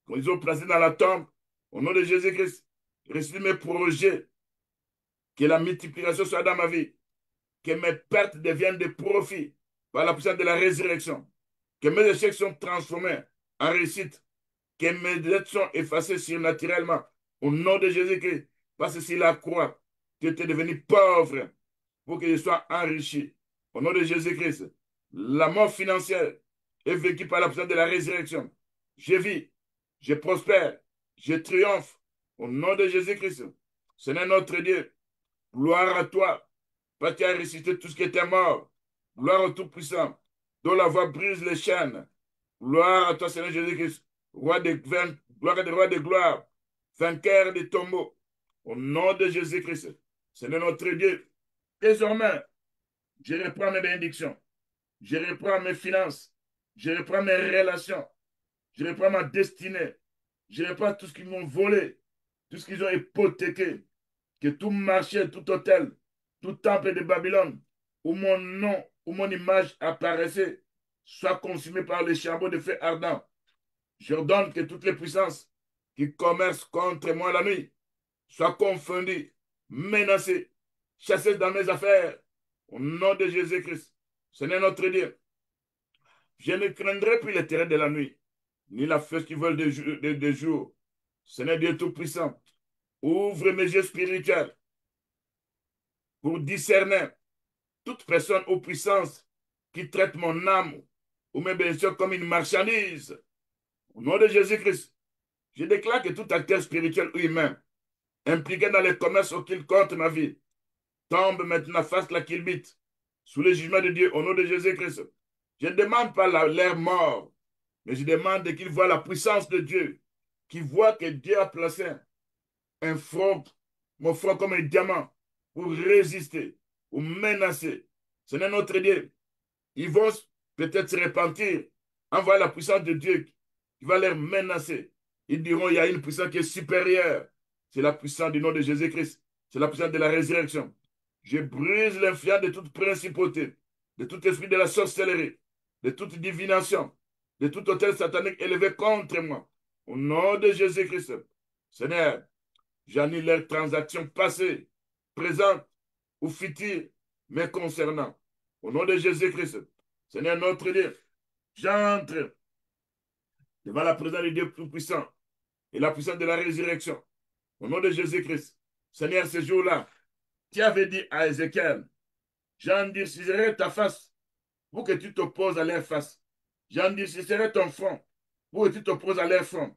qu'ils ont placées dans la tombe au nom de Jésus-Christ. Ressuscite mes projets. Que la multiplication soit dans ma vie. Que mes pertes deviennent des profits par la puissance de la résurrection. Que mes échecs sont transformés en réussite. Que mes dettes sont effacées surnaturellement. Au nom de Jésus-Christ. Parce que c'est la croix, tu étais devenu pauvre pour que je sois enrichi. Au nom de Jésus-Christ. La mort financière est vécue par la puissance de la résurrection. Je vis, je prospère, je triomphe. Au nom de Jésus-Christ. Ce n'est notre Dieu. Gloire à toi. Parce que tu as ressuscité tout ce qui était mort. Gloire au Tout-Puissant, dont la voix brise les chaînes. Gloire à toi, Seigneur Jésus-Christ, roi des gloire, vainqueur des tombeaux. Au nom de Jésus-Christ, Seigneur notre Dieu, désormais, je reprends mes bénédictions, je reprends mes finances, je reprends mes relations, je reprends ma destinée, je reprends tout ce qu'ils m'ont volé. tout ce qu'ils ont hypothéqué, que tout marché, tout hôtel, tout temple de Babylone, où mon nom, où mon image apparaissait, soit consumé par les charbons de feu ardent. J'ordonne que toutes les puissances qui commercent contre moi la nuit soient confondues, menacées, chassées dans mes affaires. Au nom de Jésus-Christ, Seigneur notre Dieu, je ne craindrai plus les terreurs de la nuit, ni la flèche qui vole de jour. Seigneur Dieu Tout-Puissant, ouvre mes yeux spirituels pour discerner toute personne ou puissance qui traite mon âme ou mes bénédictions comme une marchandise. Au nom de Jésus-Christ, je déclare que tout acteur spirituel ou humain impliqué dans les commerces auxquels compte ma vie tombe maintenant face à la kilbite sous le jugement de Dieu au nom de Jésus-Christ. Je ne demande pas l'air mort, mais je demande qu'il voit la puissance de Dieu, qu'il voit que Dieu a placé un front, mon front comme un diamant pour résister, ou menacer. Ce n'est notre Dieu. Ils vont peut-être se repentir, envoyer la puissance de Dieu qui va les menacer. Ils diront, il y a une puissance qui est supérieure. C'est la puissance du nom de Jésus-Christ. C'est la puissance de la résurrection. Je brise l'influence de toute principauté, de tout esprit de la sorcellerie, de toute divination, de tout autel satanique élevé contre moi. Au nom de Jésus-Christ. Seigneur, j'annule leurs transactions passées, présentes ou futures, mais concernant. Au nom de Jésus-Christ. Seigneur notre Dieu, j'entre devant la présence du Dieu Tout-Puissant et la puissance de la résurrection. Au nom de Jésus-Christ. Seigneur, ce jour-là, tu avais dit à Ézéchiel, j'endurcirai ta face pour que tu t'opposes à leur face. J'endurcirai ton front pour que tu t'opposes à leur front.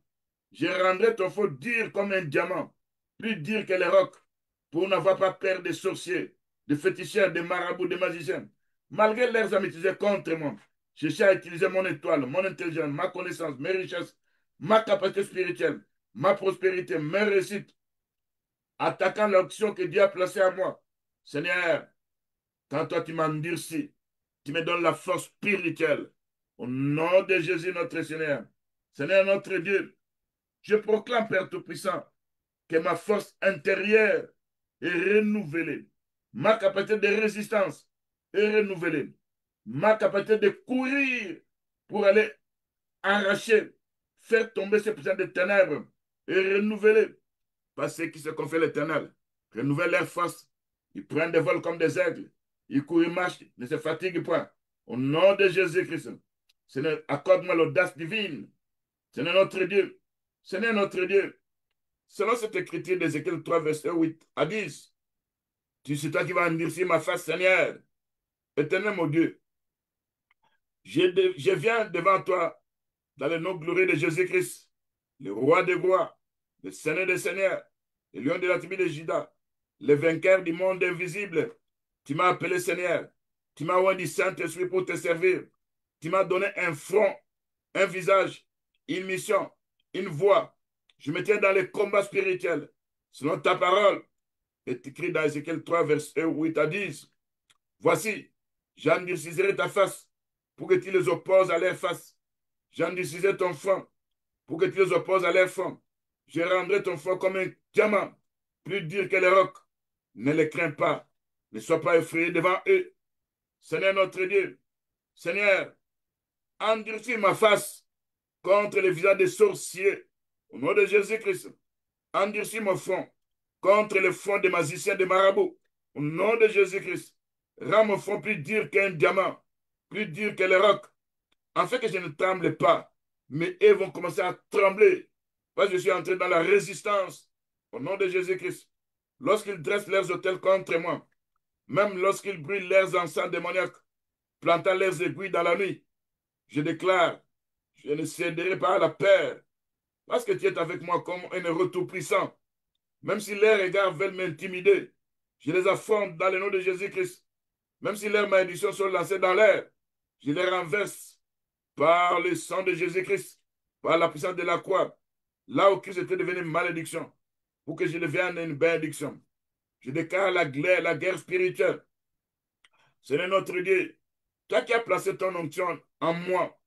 Je rendrai ton front dur comme un diamant, plus dur que les rocs, pour n'avoir pas peur des sorciers, des féticheurs, des marabouts, des magiciens. Malgré leurs amitiés contre moi, je cherche à utiliser mon étoile, mon intelligence, ma connaissance, mes richesses, ma capacité spirituelle, ma prospérité, mes réussites, attaquant l'action que Dieu a placée à moi. Seigneur, quand toi tu m'endurcis, tu me donnes la force spirituelle. Au nom de Jésus notre Seigneur. Seigneur notre Dieu, je proclame, Père Tout-Puissant, que ma force intérieure est renouvelée. Ma capacité de résistance est renouvelée. Ma capacité de courir pour aller arracher, faire tomber ces puissants des ténèbres est renouvelée. Parce que ceux qui se confient à l'Éternel renouvellent leur force. Ils prennent des vols comme des aigles. Ils courent, ils marchent, ne se fatiguent point. Au nom de Jésus-Christ, Seigneur, accorde-moi l'audace divine. Seigneur notre Dieu, Seigneur notre Dieu, selon cette écriture d'Ézéchiel 3, verset 8 à 10, c'est toi qui vas endurcir ma face, Seigneur. Éternel mon Dieu, je viens devant toi dans le nom glorieux de Jésus-Christ, le roi des rois, le Seigneur des seigneurs, le lion de la tribu de Juda, le vainqueur du monde invisible. Tu m'as appelé Seigneur. Tu m'as oint du Saint-Esprit pour te servir. Tu m'as donné un front, un visage, une mission, une voix. Je me tiens dans les combats spirituels. Selon ta parole, est écrit dans Ézéchiel 3, verset 8 à 10. Voici, j'endurcirai ta face pour que tu les opposes à leur face. J'endurcirai ton front pour que tu les opposes à leur front. Je rendrai ton front comme un diamant, plus dur que les rocs. Ne les crains pas. Ne sois pas effrayé devant eux. Seigneur notre Dieu, Seigneur, endurcis ma face contre les visages des sorciers. Au nom de Jésus-Christ, endurcis mon front contre le front des magiciens, des marabouts. Au nom de Jésus-Christ, rends mon front plus dur qu'un diamant, plus dur que les rocs, afin que je ne tremble pas. Mais eux vont commencer à trembler, parce que je suis entré dans la résistance. Au nom de Jésus-Christ, lorsqu'ils dressent leurs autels contre moi, même lorsqu'ils brûlent leurs encens démoniaques, plantant leurs aiguilles dans la nuit, je déclare, je ne céderai pas à la peur, parce que tu es avec moi comme un héros tout-puissant. Même si leurs regards veulent m'intimider, je les affronte dans le nom de Jésus-Christ. Même si leurs malédictions sont lancées dans l'air, je les renverse par le sang de Jésus-Christ, par la puissance de la croix. Là où Christ était devenu malédiction, pour que je devienne une bénédiction. Je déclare la guerre spirituelle. Seigneur notre Dieu, toi qui as placé ton onction en moi,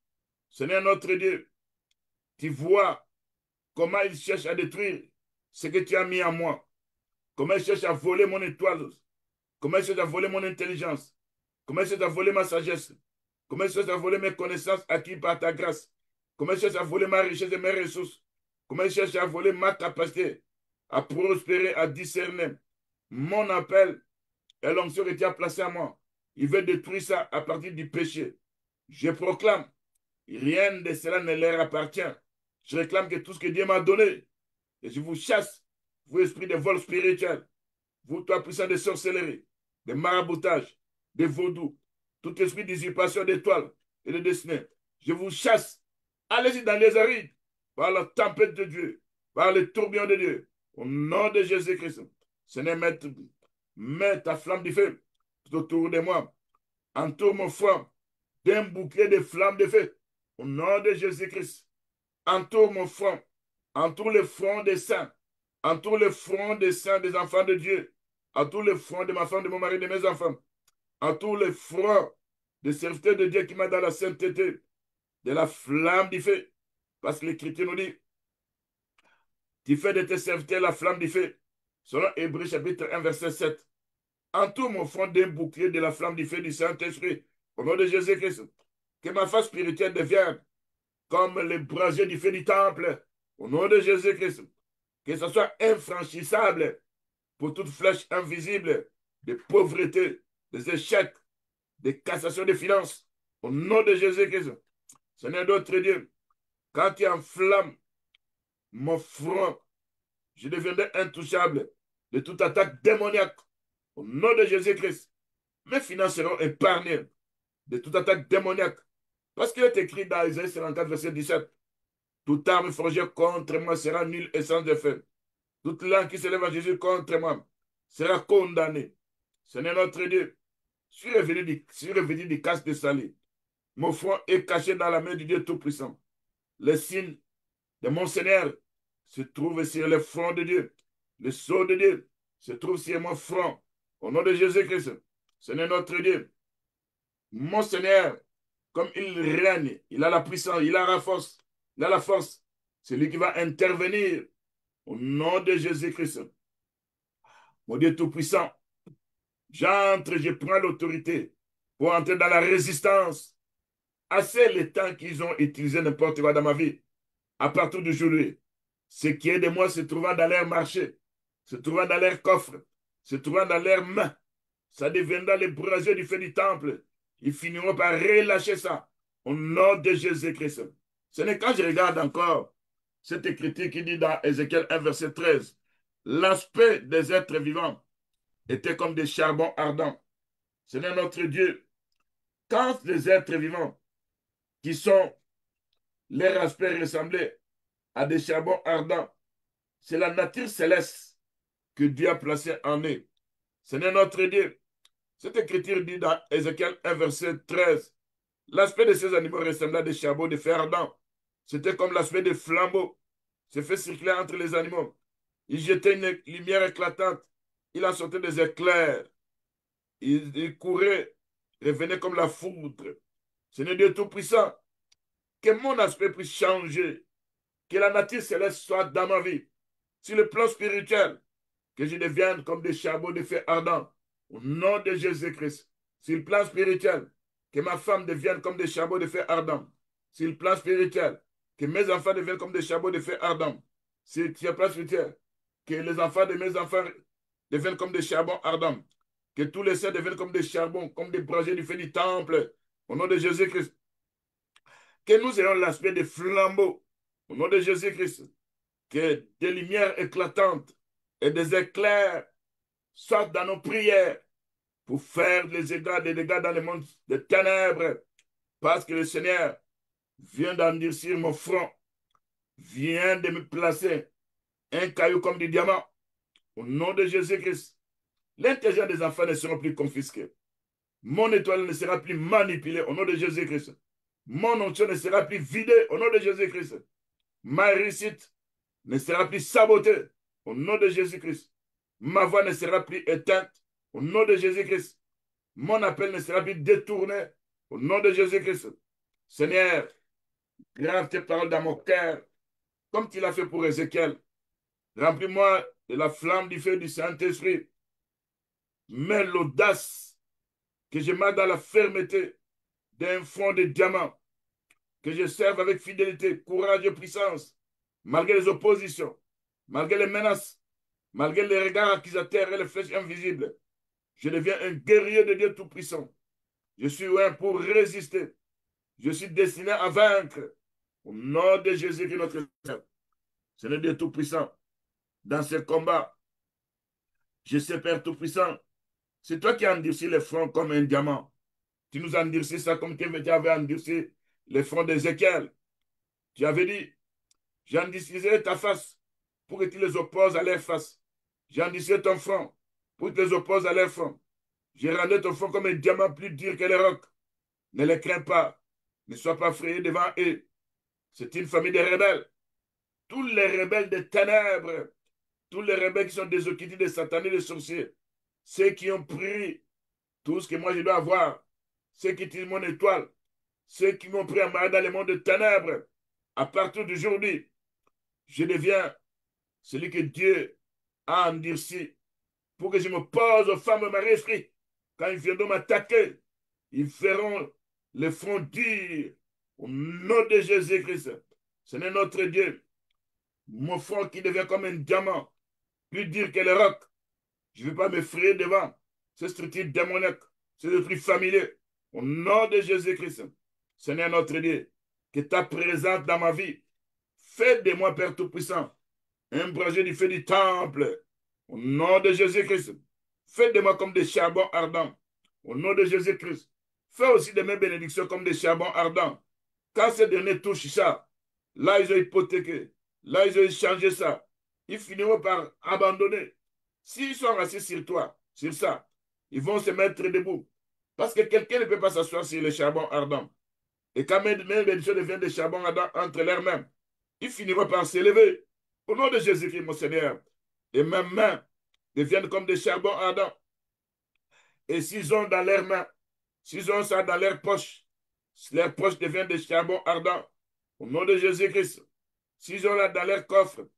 Seigneur notre Dieu, tu vois comment ils cherchent à détruire ce que tu as mis en moi. Comment il cherche à voler mon étoile. Comment il cherche à voler mon intelligence. Comment il cherche à voler ma sagesse. Comment il cherche à voler mes connaissances acquises par ta grâce. Comment il cherche à voler ma richesse et mes ressources. Comment il cherche à voler ma capacité à prospérer, à discerner. Mon appel et l'onction que tu as placée en moi. Il veut détruire ça à partir du péché. Je proclame, rien de cela ne leur appartient. Je réclame que tout ce que Dieu m'a donné, et je vous chasse, vous esprits de vol spirituel, vous, toi puissant de sorcellerie, de maraboutage, de vaudou, tout esprit d'usurpation d'étoiles et de destinée. Je vous chasse. Allez-y dans les arides, par la tempête de Dieu, par le tourbillon de Dieu, au nom de Jésus-Christ. Seigneur, mets ta flamme du feu tout autour de moi. Entoure mon front d'un bouclier de flammes de feu. Au nom de Jésus-Christ. Entoure mon front. Entoure le front des saints. Entoure le front des saints des enfants de Dieu. Entoure le front de ma femme, de mon mari, de mes enfants. Entoure le front des serviteurs de Dieu qui m'a dans la sainteté, de la flamme du feu. Parce que l'Écriture nous dit, tu fais de tes serviteurs la flamme du feu. Selon Hébreux chapitre 1, verset 7. Entoure mon front d'un bouclier de la flamme du feu du Saint-Esprit. Au nom de Jésus-Christ. Que ma face spirituelle devienne comme les brasiers du feu du temple. Au nom de Jésus-Christ. Que ce soit infranchissable pour toute flèche invisible de pauvreté, des échecs, des cassations de finances. Au nom de Jésus-Christ. Seigneur d'autres Dieu, quand tu enflammes mon front, je deviendrai intouchable de toute attaque démoniaque. Au nom de Jésus-Christ. Mes finances seront épargnées de toute attaque démoniaque. Parce qu'il est écrit dans Isaïe 54, verset 17. Toute arme forgée contre moi sera nulle et sans effet. Toute langue qui s'élève à Jésus contre moi sera condamnée. Seigneur notre Dieu, je suis revenu du casque de salut. Mon front est caché dans la main du Dieu Tout-Puissant. Les signes de mon Seigneur se trouvent sur le front de Dieu. Le sceau de Dieu se trouve sur mon front. Au nom de Jésus-Christ, Seigneur notre Dieu, mon Seigneur, comme il règne, il a la puissance, il a la force, il a la force. C'est lui qui va intervenir au nom de Jésus-Christ. Mon Dieu Tout-Puissant, j'entre, je prends l'autorité pour entrer dans la résistance. Assez le temps qu'ils ont utilisé n'importe quoi dans ma vie. À partir d'aujourd'hui, ce qui est de moi se trouvant dans leur marché, se trouvant dans leur coffre, se trouvant dans leurs mains, ça deviendra les brasiers du feu du temple. Ils finiront par relâcher ça au nom de Jésus-Christ. Ce n'est quand je regarde encore cette écriture qui dit dans Ézéchiel 1, verset 13, l'aspect des êtres vivants était comme des charbons ardents. Seigneur notre Dieu, quand les êtres vivants qui sont leur aspect ressemblait à des charbons ardents, c'est la nature céleste que Dieu a placée en eux. Seigneur notre Dieu, cette écriture dit dans Ézéchiel 1, verset 13, l'aspect de ces animaux ressemblait à des charbons de fer ardent. C'était comme l'aspect des flambeaux. C'est fait circuler entre les animaux. Il jetait une lumière éclatante. Il en sortait des éclairs. Il courait, revenait comme la foudre. Seigneur Dieu Tout-Puissant, que mon aspect puisse changer. Que la nature céleste soit dans ma vie. Sur le plan spirituel, que je devienne comme des charbons de feu ardent. Au nom de Jésus-Christ. Sur le plan spirituel, que ma femme devienne comme des charbons de feu ardent. Sur le plan spirituel, que mes enfants deviennent comme des charbons de feu ardent. Sur le plan spirituel, que les enfants de mes enfants deviennent comme des charbons ardents. Que tous les saints deviennent comme des charbons, comme des brasiers du feu du temple. Au nom de Jésus-Christ. Que nous ayons l'aspect des flambeaux. Au nom de Jésus-Christ. Que des lumières éclatantes et des éclairs sortent dans nos prières pour faire des dégâts dans le monde des ténèbres. Parce que le Seigneur vient d'endurcir mon front, vient de me placer un caillou comme du diamant. Au nom de Jésus-Christ, l'intelligence des enfants ne sera plus confisquée. Mon étoile ne sera plus manipulée au nom de Jésus-Christ. Mon onction ne sera plus vidée au nom de Jésus-Christ. Ma réussite ne sera plus sabotée au nom de Jésus-Christ. Ma voix ne sera plus éteinte au nom de Jésus-Christ. Mon appel ne sera plus détourné au nom de Jésus-Christ. Seigneur, grave tes paroles dans mon cœur, comme tu l'as fait pour Ézéchiel. Remplis-moi de la flamme du feu du Saint-Esprit. Mets l'audace, que je marche dans la fermeté d'un front de diamant, que je serve avec fidélité, courage et puissance, malgré les oppositions, malgré les menaces, malgré les regards accusateurs et les flèches invisibles. Je deviens un guerrier de Dieu Tout-Puissant. Je suis un pour résister. Je suis destiné à vaincre. Au nom de Jésus-Christ, notre Seigneur. Seigneur Dieu Tout-Puissant, dans ce combat, je sais, Père Tout-Puissant, c'est toi qui as endurci les fronts comme un diamant. Tu nous as endurci ça comme tu avais endurci les fronts d'Ézéchiel. Tu avais dit, j'endurcirai ta face pour que tu les opposes à leur face. J'endurcirai ton front pour que tu les opposes à leur front. J'ai rendu ton front comme un diamant plus dur que les rocs. Ne les crains pas. Ne sois pas frayé devant eux. C'est une famille de rebelles. Tous les rebelles des ténèbres, tous les rebelles qui sont des occultés, des satanés, des sorciers, ceux qui ont pris tout ce que moi je dois avoir, ceux qui tirent mon étoile, ceux qui m'ont pris en malade dans le monde des ténèbres, à partir d'aujourd'hui, je deviens celui que Dieu a endurci pour que je me pose aux femmes de mon esprit. Quand ils viendront m'attaquer, ils feront le front dur au nom de Jésus-Christ. Ce n'est notre Dieu. Mon front qui devient comme un diamant, plus dur que le roc. Je ne vais pas m'effrayer devant ces structures démoniaques, ces esprits familiers. Au nom de Jésus-Christ, Seigneur notre Dieu, que ta présence dans ma vie, fais de moi, Père Tout-Puissant, un brasier du feu du temple. Au nom de Jésus-Christ, fais de moi comme des charbons ardents. Au nom de Jésus-Christ, fais aussi de mes bénédictions comme des charbons ardents. Quand ces derniers touchent ça, là ils ont hypothéqué, là ils ont échangé ça, ils finiront par abandonner. S'ils sont assis sur toi, sur ça, ils vont se mettre debout. Parce que quelqu'un ne peut pas s'asseoir sur les charbons ardents. Et quand mes bénédictions deviennent des charbons ardents entre leurs mains, ils finiront par s'élever. Au nom de Jésus-Christ, mon Seigneur. Et mes mains deviennent comme des charbons ardents. Et s'ils ont dans leurs mains, s'ils ont ça dans leurs poches deviennent des charbons ardents. Au nom de Jésus-Christ. S'ils ont là dans leurs coffres,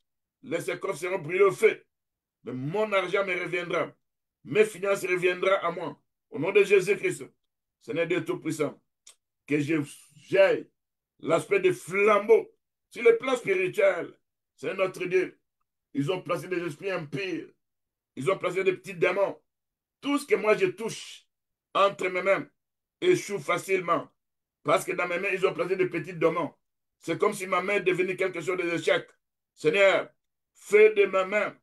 ces coffres seront brûlés au feu. Mais mon argent me reviendra. Mes finances reviendront à moi. Au nom de Jésus-Christ. Seigneur Dieu Tout-Puissant. Que j'ai l'aspect des flambeaux sur le plan spirituel. C'est notre Dieu. Ils ont placé des esprits impurs. Ils ont placé des petits démons. Tout ce que moi je touche entre mes mains échoue facilement. Parce que dans mes mains, ils ont placé des petits démons. C'est comme si ma main devenait quelque chose d'échec. Seigneur, fais de ma main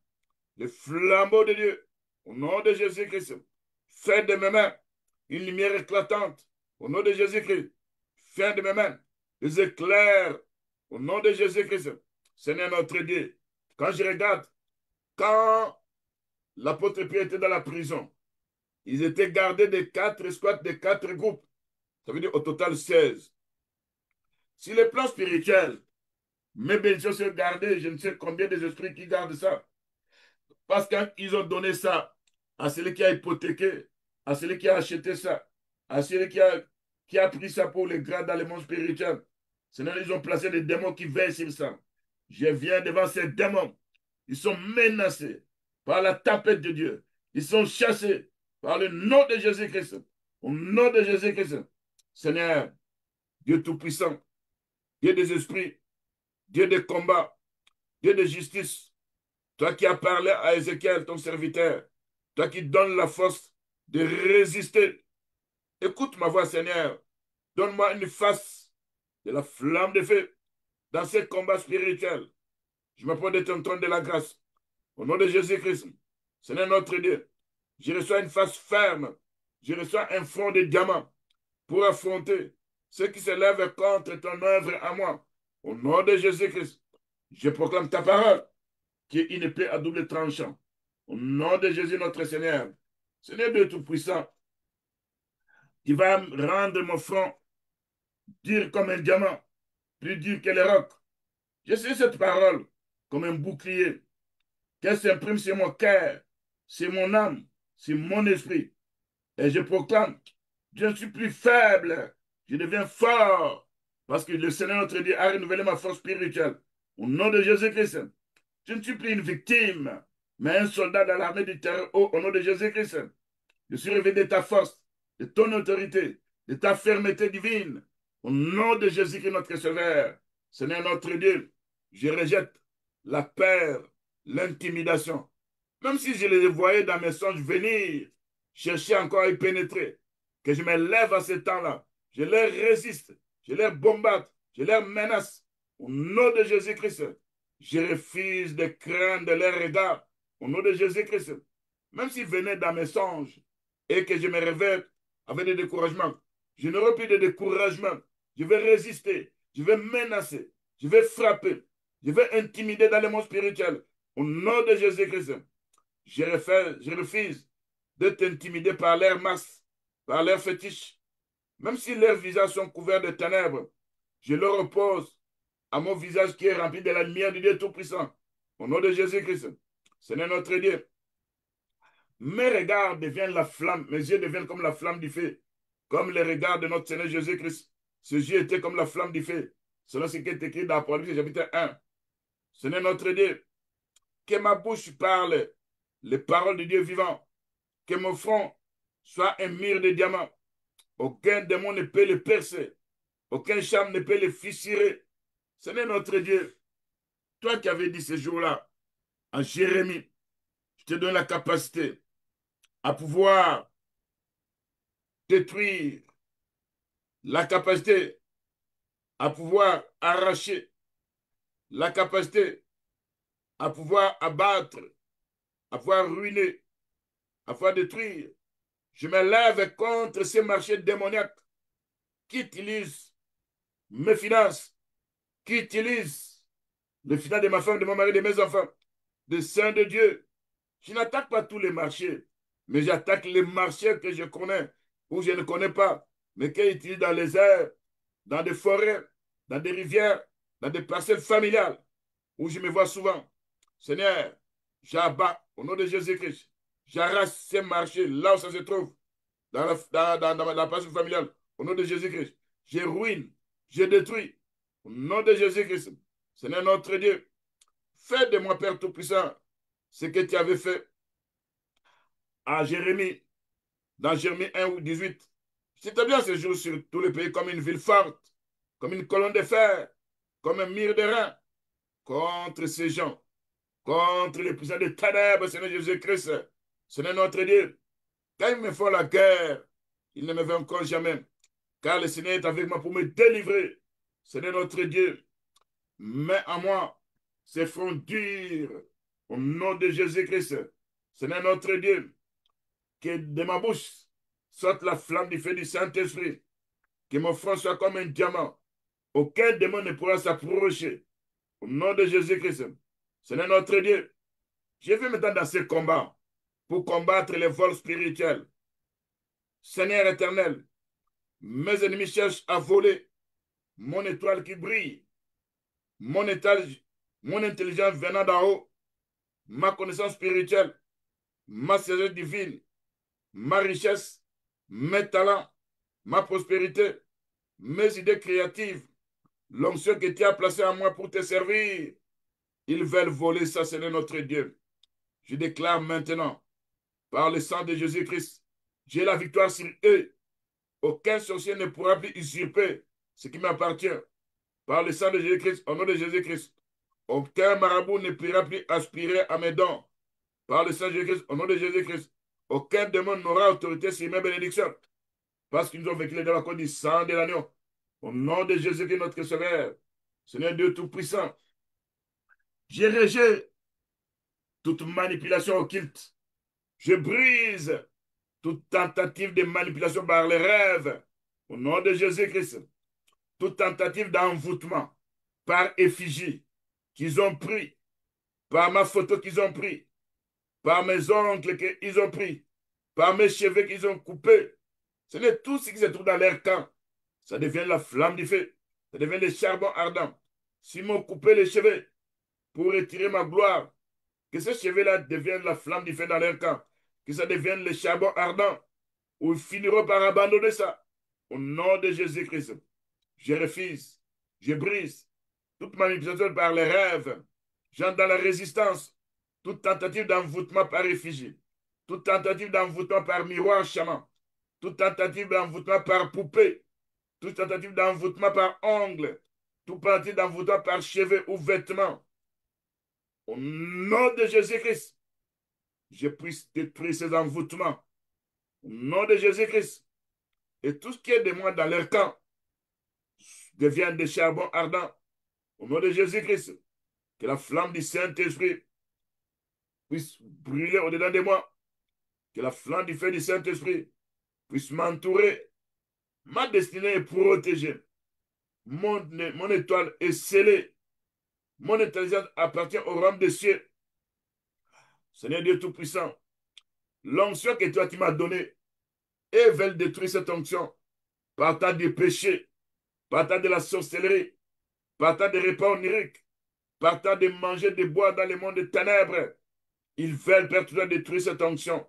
le flambeau de Dieu. Au nom de Jésus-Christ. Fais de mes mains une lumière éclatante. Au nom de Jésus-Christ. Fais de mes mains les éclairs. Au nom de Jésus-Christ. Seigneur notre Dieu. Quand je regarde, quand l'apôtre Pierre était dans la prison, ils étaient gardés de 4 squads, de 4 groupes. Ça veut dire au total 16. Sur le plan spirituel, mes bénédictions sont gardées, je ne sais combien des esprits qui gardent ça. Parce qu'ils ont donné ça à celui qui a hypothéqué, à celui qui a acheté ça, à celui qui a pris ça pour les grades dans le monde spirituel. Sinon, ils ont placé des démons qui veillent sur ça. Je viens devant ces démons. Ils sont menacés par la tempête de Dieu. Ils sont chassés par le nom de Jésus-Christ. Au nom de Jésus-Christ. Seigneur, Dieu Tout-Puissant, Dieu des esprits, Dieu des combats, Dieu de justice, toi qui as parlé à Ézéchiel, ton serviteur, toi qui donnes la force de résister, écoute ma voix, Seigneur. Donne-moi une face de la flamme de feu dans ces combats spirituels. Je m'apporte de ton trône de la grâce. Au nom de Jésus-Christ, Seigneur notre Dieu, je reçois une face ferme. Je reçois un front de diamant pour affronter ceux qui se lèvent contre ton œuvre à moi. Au nom de Jésus-Christ, je proclame ta parole qui est une épée à double tranchant. Au nom de Jésus notre Seigneur, Seigneur Dieu Tout-Puissant, qui va rendre mon front dur comme un diamant, plus dur que les rocs. Je sais cette parole comme un bouclier qu'elle s'imprime sur mon cœur, sur mon âme, sur mon esprit. Et je proclame, je ne suis plus faible, je deviens fort, parce que le Seigneur notre Dieu a renouvelé ma force spirituelle. Au nom de Jésus-Christ, Je ne suis plus une victime, mais un soldat dans l'armée du terreau au nom de Jésus-Christ. Je suis revêtu de ta force, de ton autorité, de ta fermeté divine. Au nom de Jésus-Christ, notre Sauveur, Seigneur notre Dieu, je rejette la peur, l'intimidation. Même si je les voyais dans mes songes venir, chercher encore à y pénétrer, que je me lève à ce temps-là, je leur résiste, je leur bombarde, je leur menace. Au nom de Jésus-Christ, je refuse de craindre leurs regards. Au nom de Jésus-Christ, même s'ils venaient dans mes songes et que je me réveille avec des découragements, je n'aurai plus de découragement. Je vais résister, je vais menacer, je vais frapper, je vais intimider dans le monde spirituel. Au nom de Jésus-Christ, je refuse d'être intimidé par leurs masses, par leurs fétiches. Même si leurs visages sont couverts de ténèbres, je leur oppose à mon visage qui est rempli de la lumière du Dieu Tout-Puissant. Au nom de Jésus-Christ, Seigneur notre Dieu, mes regards deviennent la flamme, mes yeux deviennent comme la flamme du feu, comme les regards de notre Seigneur Jésus-Christ. Ses yeux étaient comme la flamme du feu, selon ce qui est écrit dans Apocalypse chapitre 1. Seigneur notre Dieu, que ma bouche parle les paroles de Dieu vivant, que mon front soit un mur de diamants. Aucun démon ne peut le percer, aucun charme ne peut le fissurer. Seigneur notre Dieu, toi qui avais dit ce jour-là à Jérémie, je te donne la capacité à pouvoir détruire, la capacité à pouvoir arracher, la capacité à pouvoir abattre, à pouvoir ruiner, à pouvoir détruire. Je me lève contre ces marchés démoniaques qui utilisent mes finances, qui utilisent les finances de ma femme, de mon mari, de mes enfants, des saints de Dieu. Je n'attaque pas tous les marchés, mais j'attaque les marchés que je connais ou je ne connais pas, mais qui utilisent dans les airs, dans des forêts, dans des rivières, dans des parcelles familiales où je me vois souvent. Seigneur, j'abats au nom de Jésus-Christ. J'arrache ces marchés là où ça se trouve, dans la parcelle familiale, au nom de Jésus-Christ. Je ruine, je détruis, au nom de Jésus-Christ. Seigneur notre Dieu, fais de moi, Père Tout-Puissant, ce que tu avais fait à Jérémie, dans Jérémie 1 ou 18. C'était ce jour sur tout le pays comme une ville forte, comme une colonne de fer, comme un mur de rein contre ces gens, contre les puissants des ténèbres, Seigneur Jésus-Christ. Seigneur notre Dieu, quand ils me font la guerre, ils ne me vaincront jamais, car le Seigneur est avec moi pour me délivrer. Seigneur notre Dieu, mets en moi ces fronts durs au nom de Jésus-Christ. Seigneur notre Dieu, que de ma bouche sorte la flamme du feu du Saint-Esprit, que mon front soit comme un diamant. Aucun démon ne pourra s'approcher. Au nom de Jésus-Christ. Seigneur notre Dieu, je vais maintenant dans ce combat pour combattre les vols spirituels. Seigneur éternel, mes ennemis cherchent à voler mon étoile qui brille, mon étage, mon intelligence venant d'en haut, ma connaissance spirituelle, ma sagesse divine, ma richesse, mes talents, ma prospérité, mes idées créatives, l'onction que tu as placée en moi pour te servir. Ils veulent voler ça, Seigneur notre Dieu. Je déclare maintenant, par le sang de Jésus-Christ, j'ai la victoire sur eux. Aucun sorcier ne pourra plus usurper ce qui m'appartient. Par le sang de Jésus-Christ, au nom de Jésus-Christ, aucun marabout ne pourra plus aspirer à mes dons. Par le sang de Jésus-Christ, au nom de Jésus-Christ, aucun démon n'aura autorité sur mes bénédictions. Parce qu'ils nous ont vécu dans la cause du sang de l'agneau. Au nom de Jésus-Christ, notre Sauveur, Seigneur Dieu Tout-Puissant, je rejette toute manipulation occulte. Je brise toute tentative de manipulation par les rêves. Au nom de Jésus-Christ, toute tentative d'envoûtement par effigie qu'ils ont pris, par ma photo qu'ils ont pris, par mes ongles qu'ils ont pris, par mes cheveux qu'ils ont coupés. Ce n'est tout ce qui se trouve dans leur camp. Ça devient la flamme du feu. Ça devient le charbon ardent. S'ils m'ont coupé les cheveux pour retirer ma gloire, que ces cheveux-là deviennent la flamme du feu dans leur camp. Que ça devienne le charbon ardent. Ou ils finiront par abandonner ça. Au nom de Jésus-Christ, je refuse, je brise toute manipulation par les rêves, j'entre dans la résistance. Toute tentative d'envoûtement par effigie, toute tentative d'envoûtement par miroir chaman, toute tentative d'envoûtement par poupée, toute tentative d'envoûtement par ongle, toute tentative d'envoûtement par cheveux ou vêtements. Au nom de Jésus-Christ, je puisse détruire ces envoûtements. Au nom de Jésus-Christ, et tout ce qui est de moi dans leur camp devient des charbons ardents. Au nom de Jésus-Christ, que la flamme du Saint-Esprit puisse brûler au-dedans de moi, que la flamme du feu du Saint-Esprit puisse m'entourer. Ma destinée est protégée. Mon étoile est scellée. Mon intelligence appartient au royaume des cieux. Seigneur Dieu Tout-Puissant, l'onction que toi tu m'as donnée, et veulent détruire cette onction, partant du péché, partant de la sorcellerie, partant des repas oniriques, partant de manger, de boire dans le monde des ténèbres. Ils veulent perturber, détruire cette onction.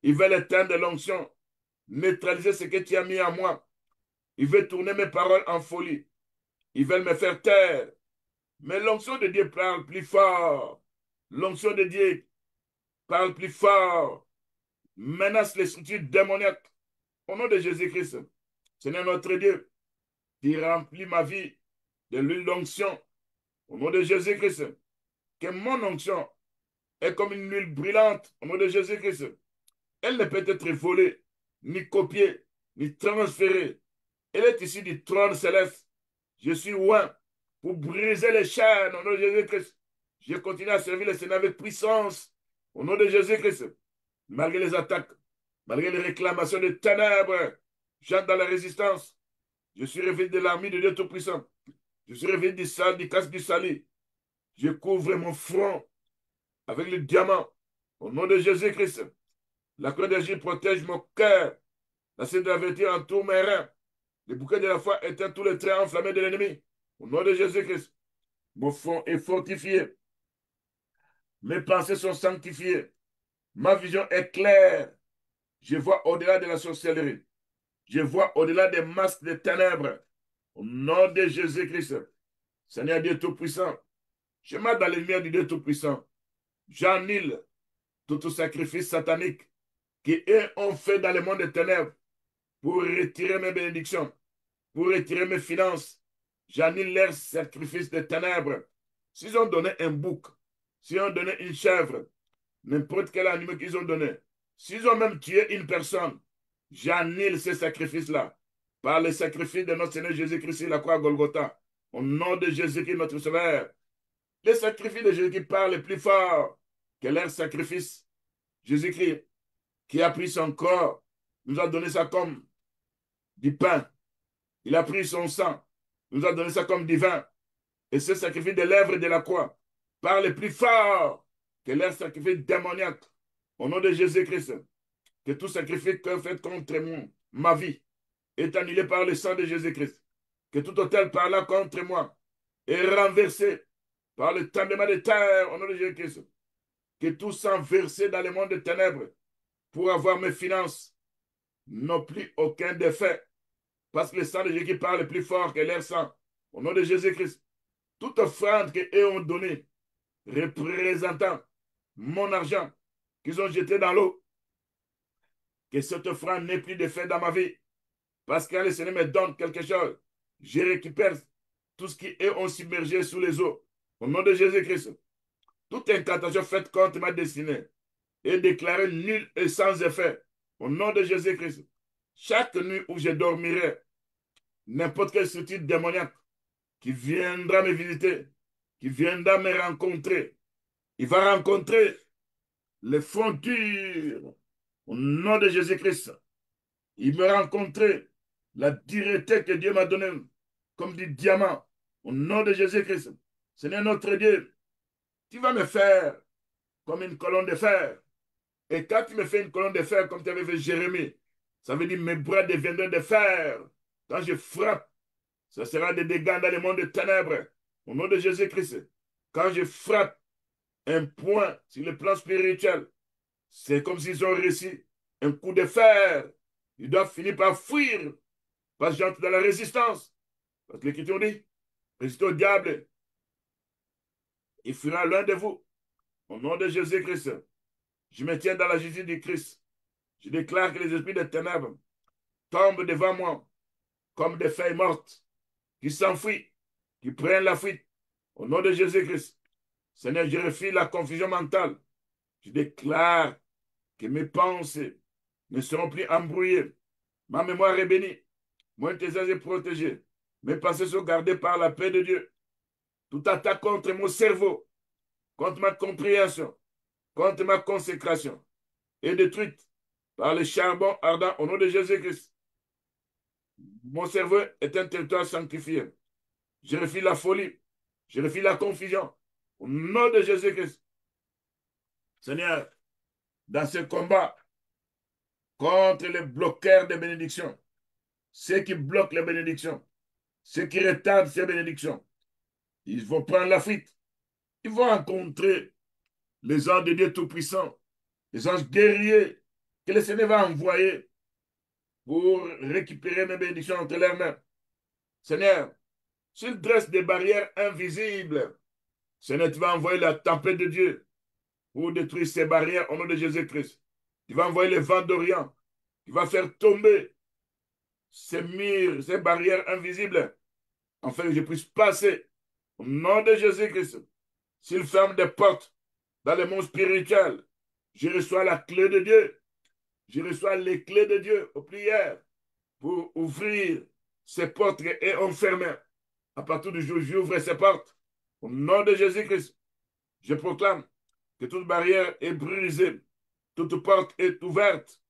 Ils veulent éteindre l'onction, neutraliser ce que tu as mis en moi. Ils veulent tourner mes paroles en folie. Ils veulent me faire taire. Mais l'onction de Dieu parle plus fort. L'onction de Dieu parle plus fort. Menace les structures démoniaques. Au nom de Jésus-Christ, Seigneur notre Dieu, qui remplit ma vie de l'huile d'onction. Au nom de Jésus-Christ, que mon onction est comme une huile brûlante. Au nom de Jésus-Christ, elle ne peut être volée, ni copiée, ni transférée. Elle est issue du trône céleste. Je suis loin pour briser les chaînes au nom de Jésus-Christ. Je continue à servir le Seigneur avec puissance au nom de Jésus-Christ. Malgré les attaques, malgré les réclamations des ténèbres, j'entre dans la résistance. Je suis revêtu de l'armée de Dieu Tout-Puissant. Je suis revêtu du casque du salut. Je couvre mon front avec le diamant au nom de Jésus-Christ. La croix de Jésus protège mon cœur. La scène de la vérité entoure mes reins. Le bouquet de la foi éteint tous les traits enflammés de l'ennemi. Au nom de Jésus-Christ, mon front est fortifié. Mes pensées sont sanctifiées. Ma vision est claire. Je vois au-delà de la sorcellerie. Je vois au-delà des masques des ténèbres. Au nom de Jésus-Christ, Seigneur Dieu Tout-Puissant, je marche dans les lumières du Dieu Tout-Puissant. J'annule tout sacrifice satanique qui eux ont fait dans le monde des ténèbres pour retirer mes bénédictions, pour retirer mes finances. J'annule leur sacrifice de ténèbres. S'ils ont donné un bouc, s'ils ont donné une chèvre, n'importe quel animal qu'ils ont donné, s'ils ont même tué une personne, j'annule ces sacrifices-là par le sacrifice de notre Seigneur Jésus-Christ sur la croix à Golgotha. Au nom de Jésus-Christ, notre Sauveur. Les sacrifices de Jésus qui parlent plus fort que leur sacrifice. Jésus-Christ, qui a pris son corps, nous a donné ça comme du pain. Il a pris son sang, nous a donné ça comme du vin. Et ce sacrifice de l'œuvre de la croix parle plus fort que leur sacrifice démoniaque. Au nom de Jésus-Christ, que tout sacrifice que fait contre ma vie est annulé par le sang de Jésus-Christ. Que tout autel parlant contre moi est renversé par le tremblement de terre au nom de Jésus-Christ. Que tout sang versé dans le monde des ténèbres pour avoir mes finances n'ont plus aucun défait. Parce que le sang de Jésus qui parle plus fort que leur sang. Au nom de Jésus-Christ. Toute offrande qu'eux ont donnée représentant mon argent qu'ils ont jeté dans l'eau, que cette offrande n'ait plus d'effet dans ma vie. Parce que quand le Seigneur me donne quelque chose, je récupère tout ce qui est submergé sous les eaux. Au nom de Jésus-Christ, toute incantation faite contre ma destinée est déclarée nulle et sans effet. Au nom de Jésus-Christ, chaque nuit où je dormirai, n'importe quelle structure démoniaque qui viendra me visiter, qui viendra me rencontrer, il va rencontrer les frontures. Au nom de Jésus-Christ, il me rencontrer la dureté que Dieu m'a donnée comme du diamant. Au nom de Jésus-Christ, Seigneur notre Dieu, tu vas me faire comme une colonne de fer. Et quand tu me fais une colonne de fer comme tu avais fait Jérémie, ça veut dire mes bras deviendront de fer. Quand je frappe, ça sera des dégâts dans le monde des ténèbres. Au nom de Jésus-Christ, quand je frappe un point sur le plan spirituel, c'est comme s'ils ont réussi un coup de fer. Ils doivent finir par fuir parce que j'entre dans la résistance. Parce que l'Écriture dit, résistez au diable, il fuira loin de vous. Au nom de Jésus-Christ, je me tiens dans la justice du Christ. Je déclare que les esprits de ténèbres tombent devant moi comme des feuilles mortes qui s'enfuient, qui prennent la fuite. Au nom de Jésus-Christ, Seigneur, je refuse la confusion mentale. Je déclare que mes pensées ne seront plus embrouillées. Ma mémoire est bénie. Mon intelligence est protégée. Mes pensées sont gardées par la paix de Dieu. Toute attaque contre mon cerveau, contre ma compréhension, contre ma consécration est détruite par le charbon ardent au nom de Jésus-Christ. Mon cerveau est un territoire sanctifié. Je refuse la folie. Je refuse la confusion. Au nom de Jésus-Christ. Seigneur, dans ce combat contre les bloqueurs des bénédictions, ceux qui bloquent les bénédictions, ceux qui retardent ces bénédictions, ils vont prendre la fuite. Ils vont rencontrer les anges de Dieu Tout-Puissant, les anges guerriers que le Seigneur va envoyer pour récupérer mes bénédictions entre leurs mains. Seigneur, s'il dresse des barrières invisibles, Seigneur, tu vas envoyer la tempête de Dieu pour détruire ces barrières au nom de Jésus-Christ. Tu vas envoyer le vent d'Orient. Tu vas faire tomber ces murs, ces barrières invisibles, afin que je puisse passer au nom de Jésus-Christ. S'il ferme des portes dans le monde spirituel, je reçois la clé de Dieu. Je reçois les clés de Dieu aux prières pour ouvrir ces portes et enfermer. À partir du jour où j'ouvre ces portes, au nom de Jésus-Christ, je proclame que toute barrière est brisée, toute porte est ouverte.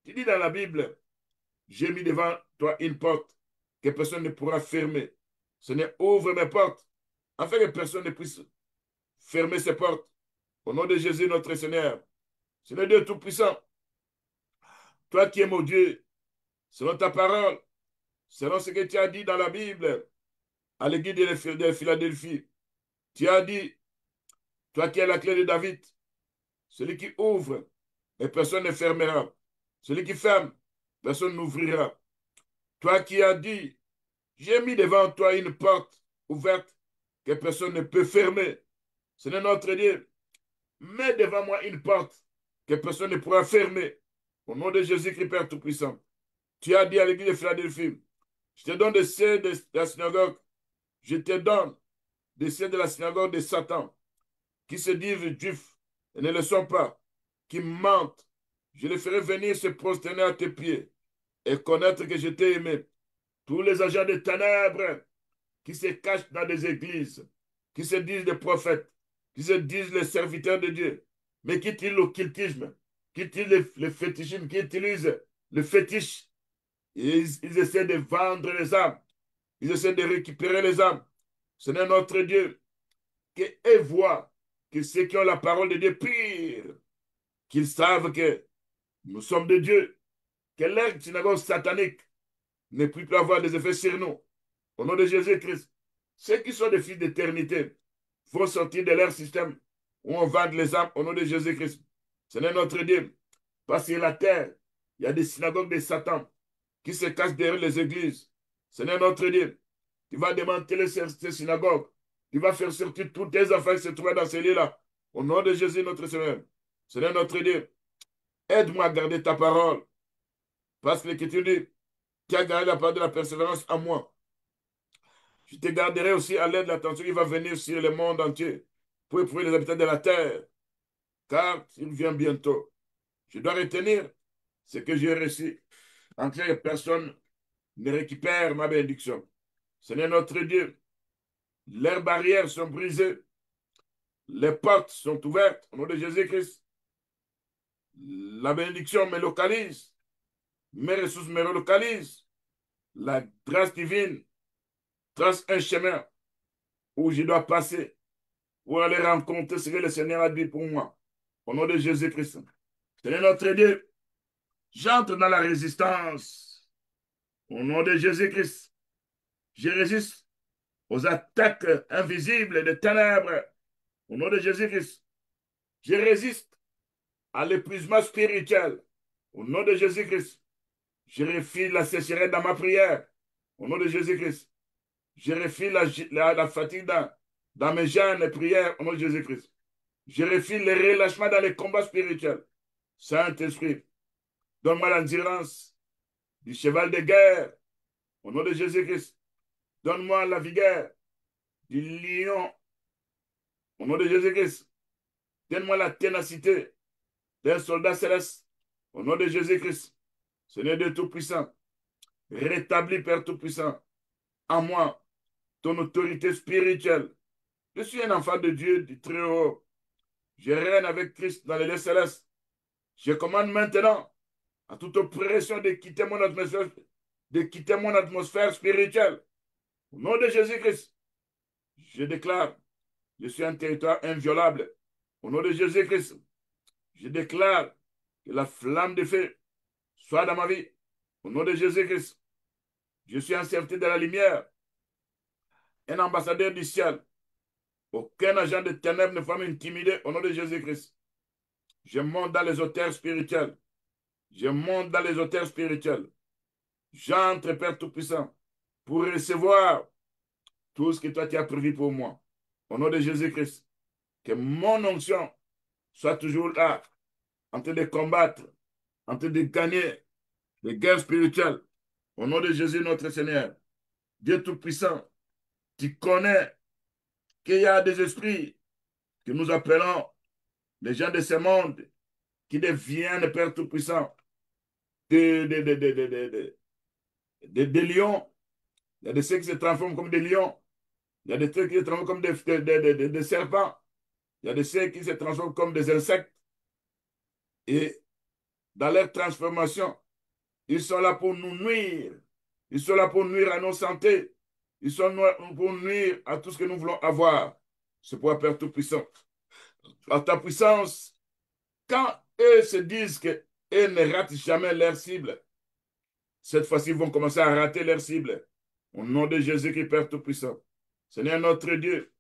Tu dis dans la Bible, j'ai mis devant toi une porte que personne ne pourra fermer. Seigneur, ouvre mes portes, afin que personne ne puisse fermer ces portes. Au nom de Jésus, notre Seigneur. Seigneur Dieu Tout-Puissant, toi qui es mon Dieu, selon ta parole, selon ce que tu as dit dans la Bible, à l'église de Philadelphie, tu as dit, toi qui as la clé de David, celui qui ouvre, et personne ne fermera. Celui qui ferme, personne n'ouvrira. Toi qui as dit, j'ai mis devant toi une porte ouverte que personne ne peut fermer. Seigneur notre Dieu, mets devant moi une porte que personne ne pourra fermer. Au nom de Jésus-Christ, Père Tout-Puissant. Tu as dit à l'église de Philadelphie, je te donne des ceux de la synagogue, je te donne des ceux de la synagogue de Satan, qui se disent juifs et ne le sont pas, qui mentent. Je les ferai venir se prosterner à tes pieds et connaître que je t'ai aimé. Tous les agents des ténèbres qui se cachent dans des églises, qui se disent des prophètes, qui se disent les serviteurs de Dieu, mais qui utilisent l'occultisme, qui utilisent le fétichisme, qui utilisent le fétiche. Ils essaient de vendre les âmes. Ils essaient de récupérer les âmes. Seigneur notre Dieu, qu'eux voient que ceux qui ont la parole de Dieu pire, qu'ils savent que nous sommes de Dieu, que leur synagogue satanique ne peut plus avoir des effets sur nous. Au nom de Jésus-Christ, ceux qui sont des fils d'éternité vont sortir de leur système où on vend les âmes au nom de Jésus-Christ. Seigneur notre Dieu, parce que sur la terre, il y a des synagogues de Satan qui se cachent derrière les églises. Seigneur notre Dieu, tu vas démanteler ces synagogues. Tu vas faire sortir tous tes enfants qui se trouvent dans ces lieux-là. Au nom de Jésus notre Seigneur. Seigneur notre Dieu, aide-moi à garder ta parole. Parce que l'Écriture dit, tu as gardé la parole de la persévérance à moi. Je te garderai aussi à l'aide de l'attention qui va venir sur le monde entier pour éprouver les habitants de la terre. Car il vient bientôt. Je dois retenir ce que j'ai reçu. En clair, personne ne récupère ma bénédiction. Seigneur notre Dieu, leurs barrières sont brisées. Les portes sont ouvertes au nom de Jésus-Christ. La bénédiction me localise. Mes ressources me relocalisent. La grâce divine trace un chemin où je dois passer pour aller rencontrer ce que le Seigneur a dit pour moi. Au nom de Jésus-Christ. Seigneur notre Dieu, j'entre dans la résistance. Au nom de Jésus-Christ, je résiste aux attaques invisibles des ténèbres. Au nom de Jésus-Christ, je résiste à l'épuisement spirituel. Au nom de Jésus-Christ, je refuse la sécheresse dans ma prière. Au nom de Jésus-Christ, je refuse la fatigue dans mes jeûnes et prières au nom de Jésus-Christ. Je refuse les relâchements dans les combats spirituels. Saint-Esprit, donne-moi l'endurance du cheval de guerre au nom de Jésus-Christ. Donne-moi la vigueur du lion au nom de Jésus-Christ. Donne-moi la ténacité d'un soldat céleste au nom de Jésus-Christ. Seigneur Dieu Tout-Puissant, rétablis, Père Tout-Puissant, en moi ton autorité spirituelle. Je suis un enfant de Dieu du Très-Haut. Je règne avec Christ dans les lieux célestes. Je commande maintenant à toute oppression de quitter mon atmosphère spirituelle. Au nom de Jésus-Christ, je déclare, je suis un territoire inviolable. Au nom de Jésus-Christ, je déclare que la flamme de feu soit dans ma vie. Au nom de Jésus-Christ, je suis un serviteur de la lumière, un ambassadeur du ciel. Aucun agent de ténèbres ne va m'intimider au nom de Jésus-Christ. Je monte dans les hauteurs spirituelles. Je monte dans les hauteurs spirituelles. J'entre, Père Tout-Puissant, pour recevoir tout ce que toi tu as prévu pour moi. Au nom de Jésus-Christ, que mon onction soit toujours là, en train de combattre, en train de gagner les guerres spirituelles. Au nom de Jésus, notre Seigneur, Dieu Tout-Puissant, tu connais qu'il y a des esprits que nous appelons les gens de ce monde qui deviennent, Père Tout-Puissant, des lions. Il y a des ceux qui se transforment comme des lions. Il y a des ceux qui se transforment comme des serpents. Il y a des ceux qui se transforment comme des insectes. Et dans leur transformation, ils sont là pour nous nuire. Ils sont là pour nuire à nos santé. Ils sont là pour nuire à tout ce que nous voulons avoir. C'est pour Père Tout-Puissant. À ta puissance, quand eux se disent qu'ils ne ratent jamais leur cible, cette fois-ci, ils vont commencer à rater leur cible. Au nom de Jésus-Christ, Père Tout-Puissant. Seigneur notre Dieu,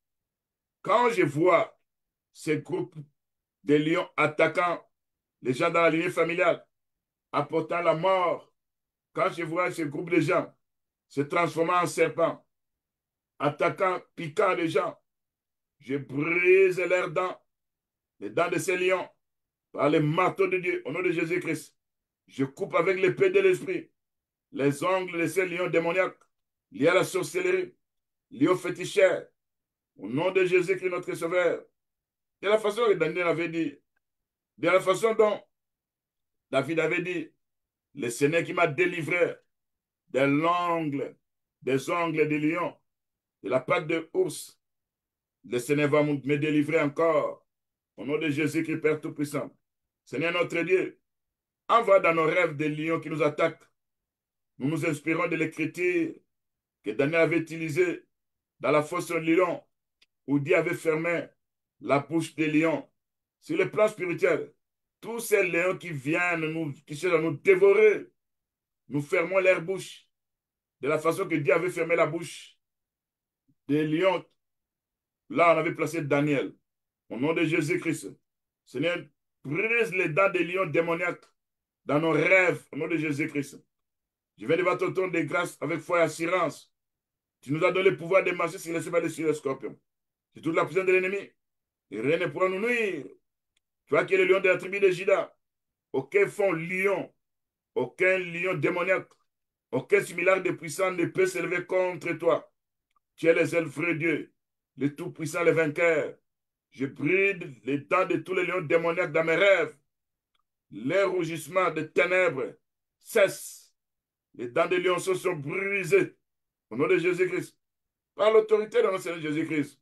quand je vois ces groupes de lions attaquant les gens dans la lignée familiale, apportant la mort, quand je vois ce groupe de gens se transformant en serpents, attaquant, piquant les gens, je brise leurs dents, les dents de ces lions, par les marteaux de Dieu, au nom de Jésus-Christ. Je coupe avec l'épée de l'esprit les ongles de ces lions démoniaques liés à la sorcellerie, liés aux féticheurs, au nom de Jésus-Christ, notre Sauveur. De la façon que Daniel avait dit, de la façon dont David avait dit, le Seigneur qui m'a délivré des ongles de lion, de la patte de ours, le Seigneur va me délivrer encore. Au nom de Jésus-Christ, Père Tout-Puissant. Seigneur notre Dieu, envoie dans nos rêves des lions qui nous attaquent. Nous nous inspirons de l'écriture que Daniel avait utilisée dans la fosse au lion, où Dieu avait fermé la bouche des lions. Sur le plan spirituel, tous ces lions qui viennent, qui cherchent à nous dévorer, nous fermons leur bouche de la façon que Dieu avait fermé la bouche des lions. Là, on avait placé Daniel. Au nom de Jésus-Christ, Seigneur, brise les dents des lions démoniaques dans nos rêves. Au nom de Jésus-Christ. Je vais devant ton trône de grâce avec foi et assurance. Tu nous as donné le pouvoir de marcher sur les chevaux et sur les scorpions. C'est toute la puissance de l'ennemi. Et rien ne pourra nous nuire. Toi qui es le lion de la tribu de Juda, aucun fond lion, aucun lion démoniaque, aucun similaire de puissant ne peut s'élever contre toi. Tu es le seul vrai Dieu, le tout-puissant, le vainqueur. Je bride les dents de tous les lions démoniaques dans mes rêves. Les rugissements de ténèbres cessent. Les dents des lions sont brisées. Au nom de Jésus-Christ. Par l'autorité de notre Seigneur Jésus-Christ.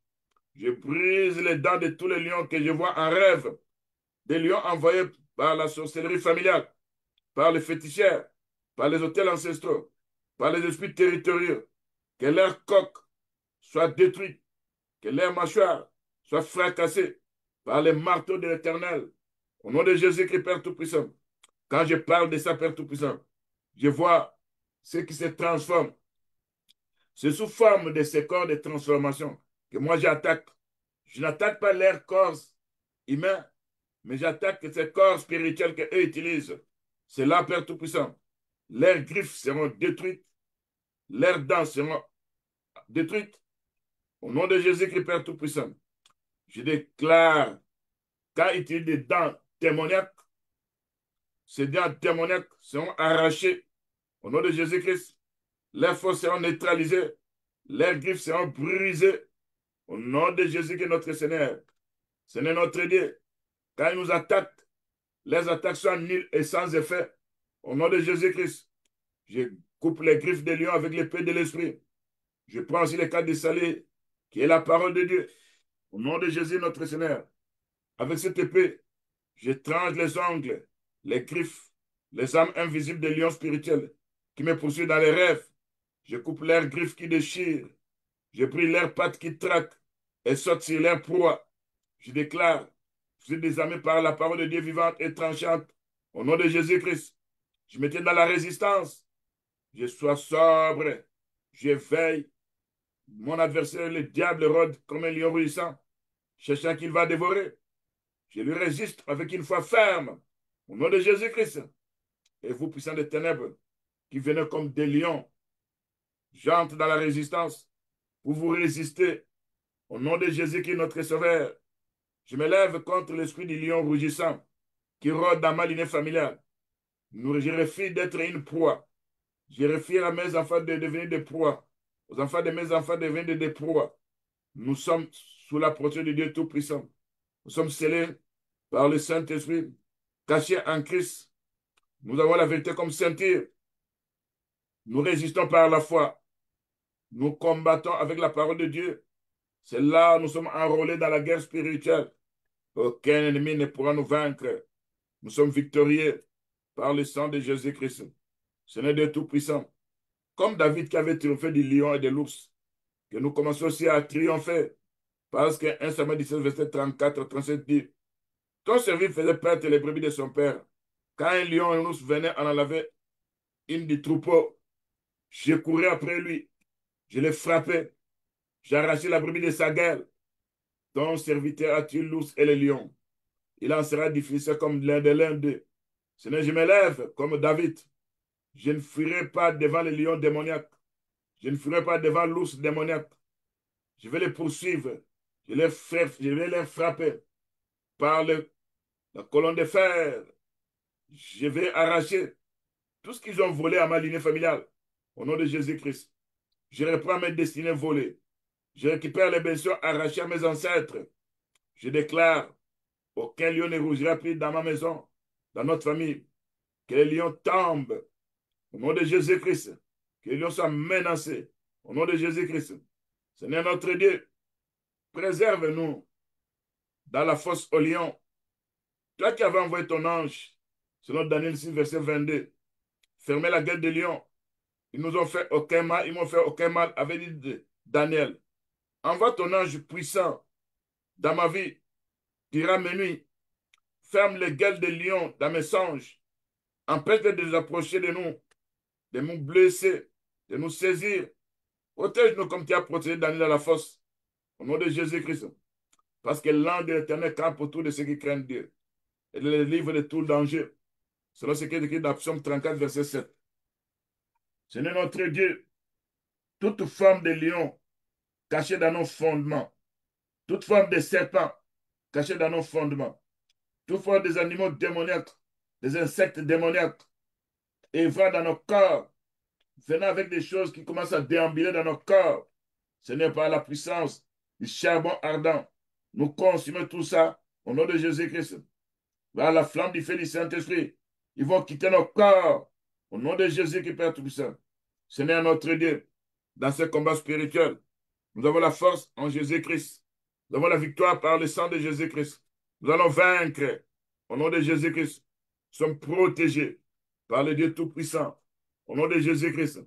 Je brise les dents de tous les lions que je vois en rêve. Des lions envoyés par la sorcellerie familiale, par les féticheurs, par les hôtels ancestraux, par les esprits territoriaux. Que leur coque soit détruite, que leur mâchoire soit fracassée par les marteaux de l'Éternel. Au nom de Jésus-Christ, Père Tout-Puissant. Quand je parle de ça, Père Tout-Puissant, je vois ceux qui se transforment. C'est sous forme de ces corps de transformation que moi j'attaque. Je n'attaque pas leur corps humain, mais j'attaque ces corps spirituels qu'eux utilisent. C'est là, Père Tout-Puissant. Leurs griffes seront détruites, leurs dents seront détruites, Au nom de Jésus-Christ, Père Tout-Puissant, je déclare, quand il utilise des dents démoniaques, ces dents démoniaques seront arrachées. Au nom de Jésus-Christ, leurs forces seront neutralisées, leurs griffes seront brisées. Au nom de Jésus-Christ, notre Seigneur, Seigneur notre Dieu, quand ils nous attaquent, les attaques sont nulles et sans effet. Au nom de Jésus-Christ, je coupe les griffes des lions avec l'épée de l'Esprit. Je prends aussi les cas de salé, qui est la parole de Dieu. Au nom de Jésus, notre Seigneur, avec cette épée, je tranche les ongles, les griffes, les âmes invisibles des lions spirituels qui me poursuivent dans les rêves. Je coupe leurs griffes qui déchirent. Je brise leurs pattes qui traquent et saute sur leurs proies. Je déclare, je suis désarmé par la parole de Dieu vivante et tranchante. Au nom de Jésus-Christ, je me tiens dans la résistance. Je sois sobre. Je veille. Mon adversaire, le diable, rôde comme un lion rugissant, cherchant qu'il va dévorer. Je lui résiste avec une foi ferme. Au nom de Jésus-Christ. Et vous, puissants des ténèbres, qui venez comme des lions, j'entre dans la résistance. Vous vous résistez. Au nom de Jésus-Christ, notre Sauveur, je me lève contre l'esprit du lion rougissant qui rôde dans ma lignée familiale. Je refuse d'être une proie. Je refuse à mes enfants de devenir des proies. Aux enfants de mes enfants de devenir des proies. Nous sommes sous la protection de Dieu Tout-Puissant. Nous sommes scellés par le Saint-Esprit, cachés en Christ. Nous avons la vérité comme ceinture. Nous résistons par la foi. Nous combattons avec la parole de Dieu. C'est là que nous sommes enrôlés dans la guerre spirituelle. Aucun ennemi ne pourra nous vaincre. Nous sommes victorieux par le sang de Jésus-Christ. Seigneur Dieu Tout-Puissant. Comme David qui avait triomphé du lion et de l'ours, que nous commençons aussi à triompher. Parce que 1 Samuel 17, verset 34-37 dit, ton serviteur faisait perdre les brebis de son père. Quand un lion et un ours venaient en enlever une du troupeau, je courais après lui. Je l'ai frappé. J'ai arraché la brebis de sa gueule. Ton serviteur a tué l'ours et le lion. Il en sera difficile comme l'un d'eux. Seigneur, je me lève comme David. Je ne fuirai pas devant les lions démoniaques. Je ne fuirai pas devant l'ours démoniaque. Je vais les poursuivre. Je vais les frapper par la colonne de fer. Je vais arracher tout ce qu'ils ont volé à ma lignée familiale. Au nom de Jésus-Christ. Je reprends mes destinées volées. Je récupère les bénédictions arrachées à mes ancêtres. Je déclare, aucun lion ne rougira plus dans ma maison, dans notre famille. Que les lions tombent. Au nom de Jésus-Christ. Que les lions soient menacés. Au nom de Jésus-Christ. Seigneur notre Dieu, préserve-nous dans la fosse aux lions. Toi qui avais envoyé ton ange, selon Daniel 6, verset 22, fermer la gueule des lions. Ils nous ont fait aucun mal, ils m'ont fait aucun mal, avait dit Daniel. Envoie ton ange puissant dans ma vie, dira mes nuits. Ferme les gueules des lions dans mes songes. Empêche-les de nous approcher de nous blesser, de nous saisir. Protège-nous comme tu as protégé Daniel dans la fosse. Au nom de Jésus-Christ. Parce que l'ange de l'Éternel campe autour de ceux qui craignent Dieu. Et les livre de tout danger. Selon ce qui est écrit dans Psaume 34, verset 7. Seigneur notre Dieu, toute forme de lion cachée dans nos fondements, toute forme de serpent cachée dans nos fondements, toute forme des animaux démoniaques, des insectes démoniaques, évrant dans nos corps, venant avec des choses qui commencent à déambuler dans nos corps. Seigneur, par la puissance du charbon ardent, nous consumons tout ça au nom de Jésus-Christ. Par la flamme du feu du Saint-Esprit, ils vont quitter nos corps au nom de Jésus-Christ, Père Tout-Puissant. Seigneur notre Dieu, dans ce combat spirituel, nous avons la force en Jésus-Christ. Nous avons la victoire par le sang de Jésus-Christ. Nous allons vaincre au nom de Jésus-Christ. Nous sommes protégés par le Dieu Tout-Puissant. Au nom de Jésus-Christ.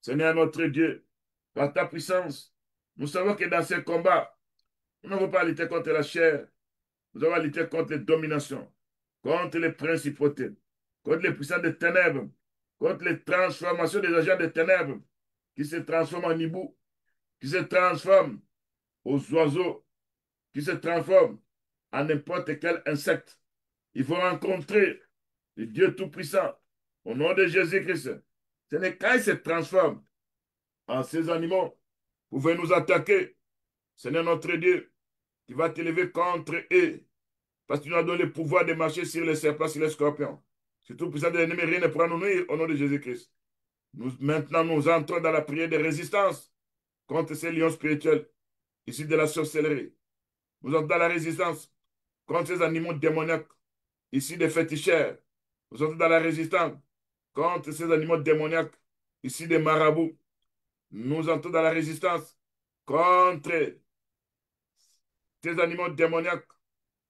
Seigneur notre Dieu, par ta puissance, nous savons que dans ce combat, nous n'avons pas à lutter contre la chair. Nous avons à lutter contre les dominations, contre les principautés, contre les puissances des ténèbres, contre les transformations des agents des ténèbres qui se transforment en hibou, qui se transforment aux oiseaux, qui se transforment en n'importe quel insecte. Il faut rencontrer le Dieu Tout-Puissant au nom de Jésus-Christ. Ce n'est quand il se transforme en ces animaux, vous pouvez nous attaquer. Seigneur notre Dieu, tu vas t'élever contre eux. Parce que tu nous as donné le pouvoir de marcher sur les serpents, sur les scorpions. Sur tout puissant de l'ennemi, rien ne pourra nous nuire au nom de Jésus-Christ. Maintenant, nous entrons dans la prière de résistance contre ces lions spirituels, issus de la sorcellerie. Nous entrons dans la résistance contre ces animaux démoniaques, issus des féticheurs. Nous entrons dans la résistance contre ces animaux démoniaques, issus des marabouts. Nous entrons dans la résistance contre ces animaux démoniaques,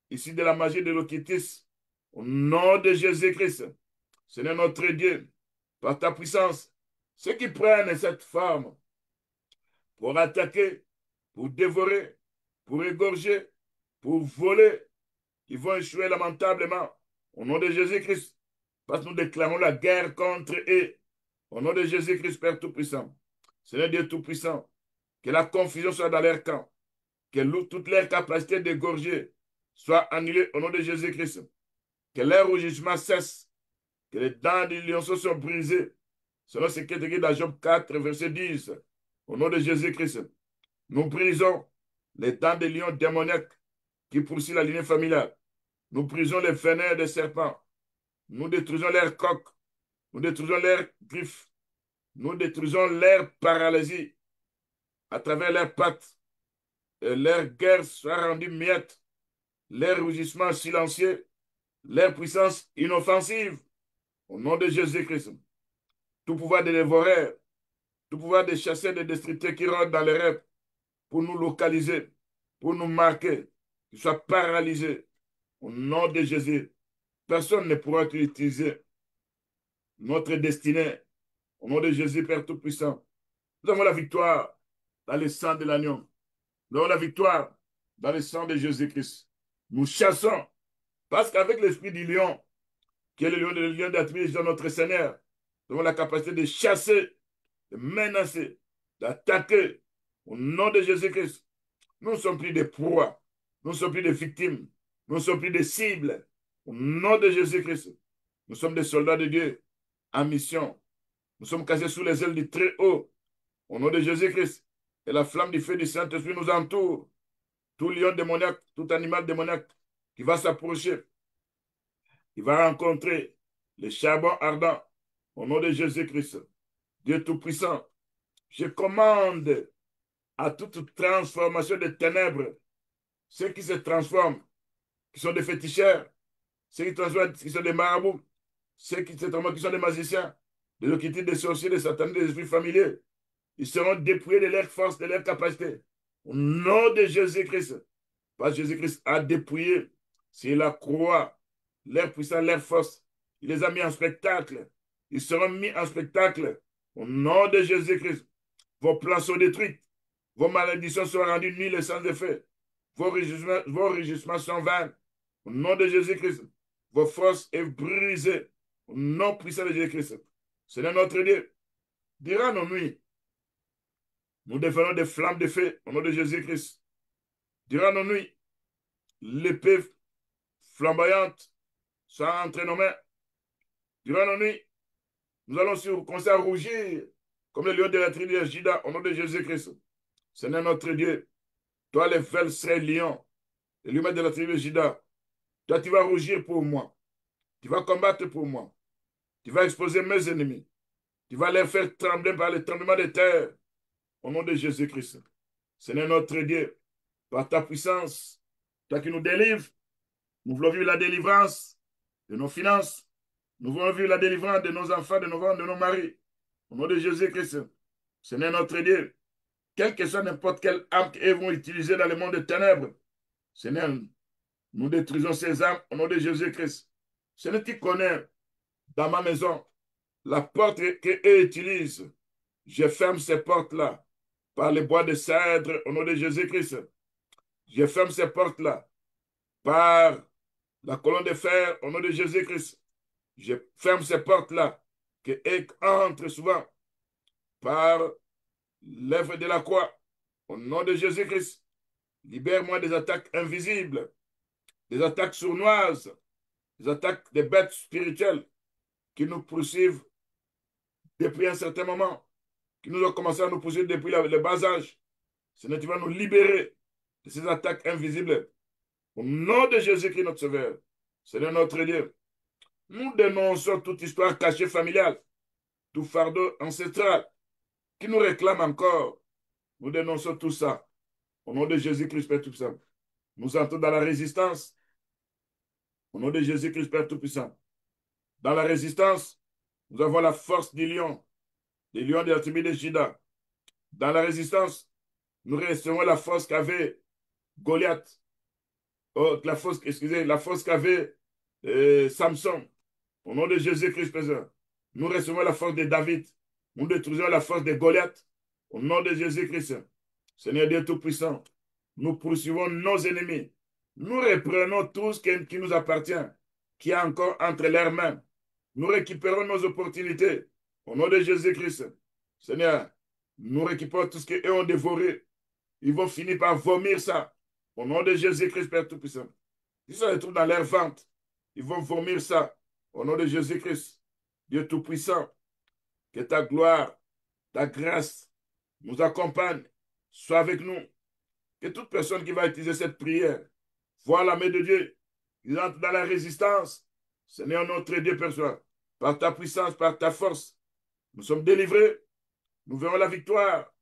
issus de la magie de l'Okitis. Au nom de Jésus-Christ, Seigneur notre Dieu, par ta puissance, ceux qui prennent cette forme pour attaquer, pour dévorer, pour égorger, pour voler, ils vont échouer lamentablement. Au nom de Jésus-Christ, parce que nous déclarons la guerre contre eux. Au nom de Jésus-Christ, Père Tout-Puissant, Seigneur Dieu Tout-Puissant, que la confusion soit dans leur camp, que toute leur capacité d'égorger soit annulée au nom de Jésus-Christ, que leur rougissement cesse, que les dents du lionceau soient brisées, selon ce qui est écrit dans Job 4, verset 10. Au nom de Jésus-Christ, nous brisons les dents des lions démoniaques qui poursuivent la lignée familiale. Nous brisons les venin des serpents. Nous détruisons leurs coques. Nous détruisons leurs griffes. Nous détruisons leur paralysie à travers leurs pattes. Et leur guerre soit rendue miette. Leur rugissement silencieux. Leur puissance inoffensive. Au nom de Jésus-Christ. Tout pouvoir de dévorer. Tout pouvoir de chasser des destructeurs qui rôdent dans les rêves pour nous localiser, pour nous marquer, qu'ils soient paralysés. Au nom de Jésus, personne ne pourra utiliser notre destinée. Au nom de Jésus, Père Tout-Puissant, nous avons la victoire dans le sang de l'agneau. Nous avons la victoire dans le sang de Jésus-Christ. Nous chassons, parce qu'avec l'esprit du lion, qui est le lion d'attribuer dans notre Seigneur, nous avons la capacité de chasser, de menacer, d'attaquer. Au nom de Jésus-Christ, nous ne sommes plus des proies, nous ne sommes plus des victimes, nous ne sommes plus des cibles. Au nom de Jésus-Christ, nous sommes des soldats de Dieu en mission. Nous sommes cachés sous les ailes du Très-Haut. Au nom de Jésus-Christ, et la flamme du feu du Saint-Esprit nous entoure. Tout lion démoniaque, tout animal démoniaque qui va s'approcher, il va rencontrer le charbon ardent. Au nom de Jésus-Christ, Dieu Tout-Puissant, je commande à toute transformation des ténèbres, ceux qui se transforment, qui sont des féticheurs, ceux qui transforment, qui sont des marabouts, ceux qui se transforment, qui sont des magiciens, des occultistes, des sorciers, des satanes, des esprits familiers. Ils seront dépouillés de leur force, de leur capacité. Au nom de Jésus-Christ, parce que Jésus-Christ a dépouillé sur la croix leur puissance, leur force. Il les a mis en spectacle. Ils seront mis en spectacle. Au nom de Jésus-Christ, vos plans sont détruits. Vos malédictions sont rendues nulles et sans effet. Vos rugissements sont vains. Au nom de Jésus-Christ, vos forces sont brisées. Au nom puissant de Jésus-Christ. Seigneur notre Dieu, durant nos nuits, nous devenons des flammes de feu au nom de Jésus-Christ. Durant nos nuits, l'épée flamboyante sera entre nos mains. Durant nos nuits, nous allons commencer à rougir comme le lion de la tribu de Juda au nom de Jésus-Christ. Seigneur notre Dieu, toi les versets lions, les lions de la tribu de Juda, toi tu vas rougir pour moi. Tu vas combattre pour moi. Tu vas exposer mes ennemis. Tu vas les faire trembler par le tremblement de terre au nom de Jésus-Christ. Seigneur notre Dieu, par ta puissance, toi qui nous délivres, nous voulons vivre la délivrance de nos finances. Nous voulons vivre la délivrance de nos enfants, de nos femmes, de nos maris. Au nom de Jésus-Christ. Seigneur notre Dieu, quelle que soit n'importe quelle arme qu'ils vont utiliser dans le monde des ténèbres, Seigneur, nous détruisons ces armes au nom de Jésus-Christ. Seigneur, tu connais dans ma maison la porte qu'eux utilisent. Je ferme ces portes-là par les bois de cèdre au nom de Jésus-Christ. Je ferme ces portes-là par la colonne de fer au nom de Jésus-Christ. Je ferme ces portes-là qui entrent souvent par l'œuvre de la croix. Au nom de Jésus-Christ, libère-moi des attaques invisibles, des attaques sournoises, des attaques des bêtes spirituelles qui nous poursuivent depuis un certain moment, qui nous ont commencé à nous poursuivre depuis le bas âge. Seigneur, tu vas nous libérer de ces attaques invisibles. Au nom de Jésus-Christ, notre Sauveur. Seigneur, notre Dieu, nous dénonçons toute histoire cachée familiale, tout fardeau ancestral qui nous réclame encore. Nous dénonçons tout ça. Au nom de Jésus-Christ, Père Tout-Puissant. Nous entrons dans la résistance. Au nom de Jésus-Christ, Père Tout-Puissant. Dans la résistance, nous avons la force des lions de la tribu de Juda. Dans la résistance, nous recevons la force qu'avait Goliath. Oh, la force qu'avait Samson. Au nom de Jésus-Christ, Père, nous recevons la force de David. Nous détruisons la force de Goliath. Au nom de Jésus-Christ. Seigneur Dieu Tout-Puissant, nous poursuivons nos ennemis. Nous reprenons tout ce qui nous appartient, qui est encore entre leurs mains. Nous récupérons nos opportunités. Au nom de Jésus-Christ. Seigneur, nous récupérons tout ce qu'eux ont dévoré. Ils vont finir par vomir ça. Au nom de Jésus-Christ, Père Tout-Puissant. Si ça se trouve dans leur ventre, ils vont vomir ça. Au nom de Jésus-Christ, Dieu Tout-Puissant, que ta gloire, ta grâce nous accompagne, soit avec nous. Que toute personne qui va utiliser cette prière voit la main de Dieu. Ils entrent dans la résistance. Seigneur notre Dieu, Père, par ta puissance, par ta force, nous sommes délivrés. Nous verrons la victoire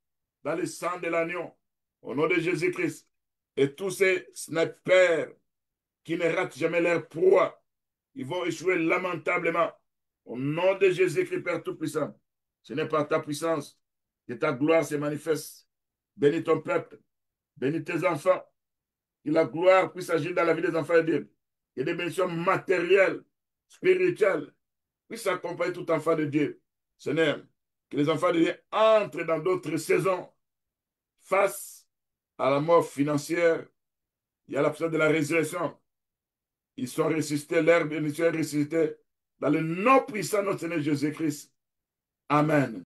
dans le sang de l'agneau. Au nom de Jésus-Christ. Et tous ces snipers qui ne ratent jamais leur proie, ils vont échouer lamentablement. Au nom de Jésus-Christ, Père Tout-Puissant. Ce n'est pas ta puissance que ta gloire se manifeste. Bénis ton peuple. Bénis tes enfants. Que la gloire puisse agir dans la vie des enfants de Dieu. Que des bénédictions matérielles, spirituelles, puissent accompagner tout enfant de Dieu. Seigneur, que les enfants de Dieu entrent dans d'autres saisons face à la mort financière. Il y a l'absence de la résurrection. Ils sont ressuscités, leur bénédiction est ressuscitée dans le nom puissant de notre Seigneur Jésus-Christ. Amen.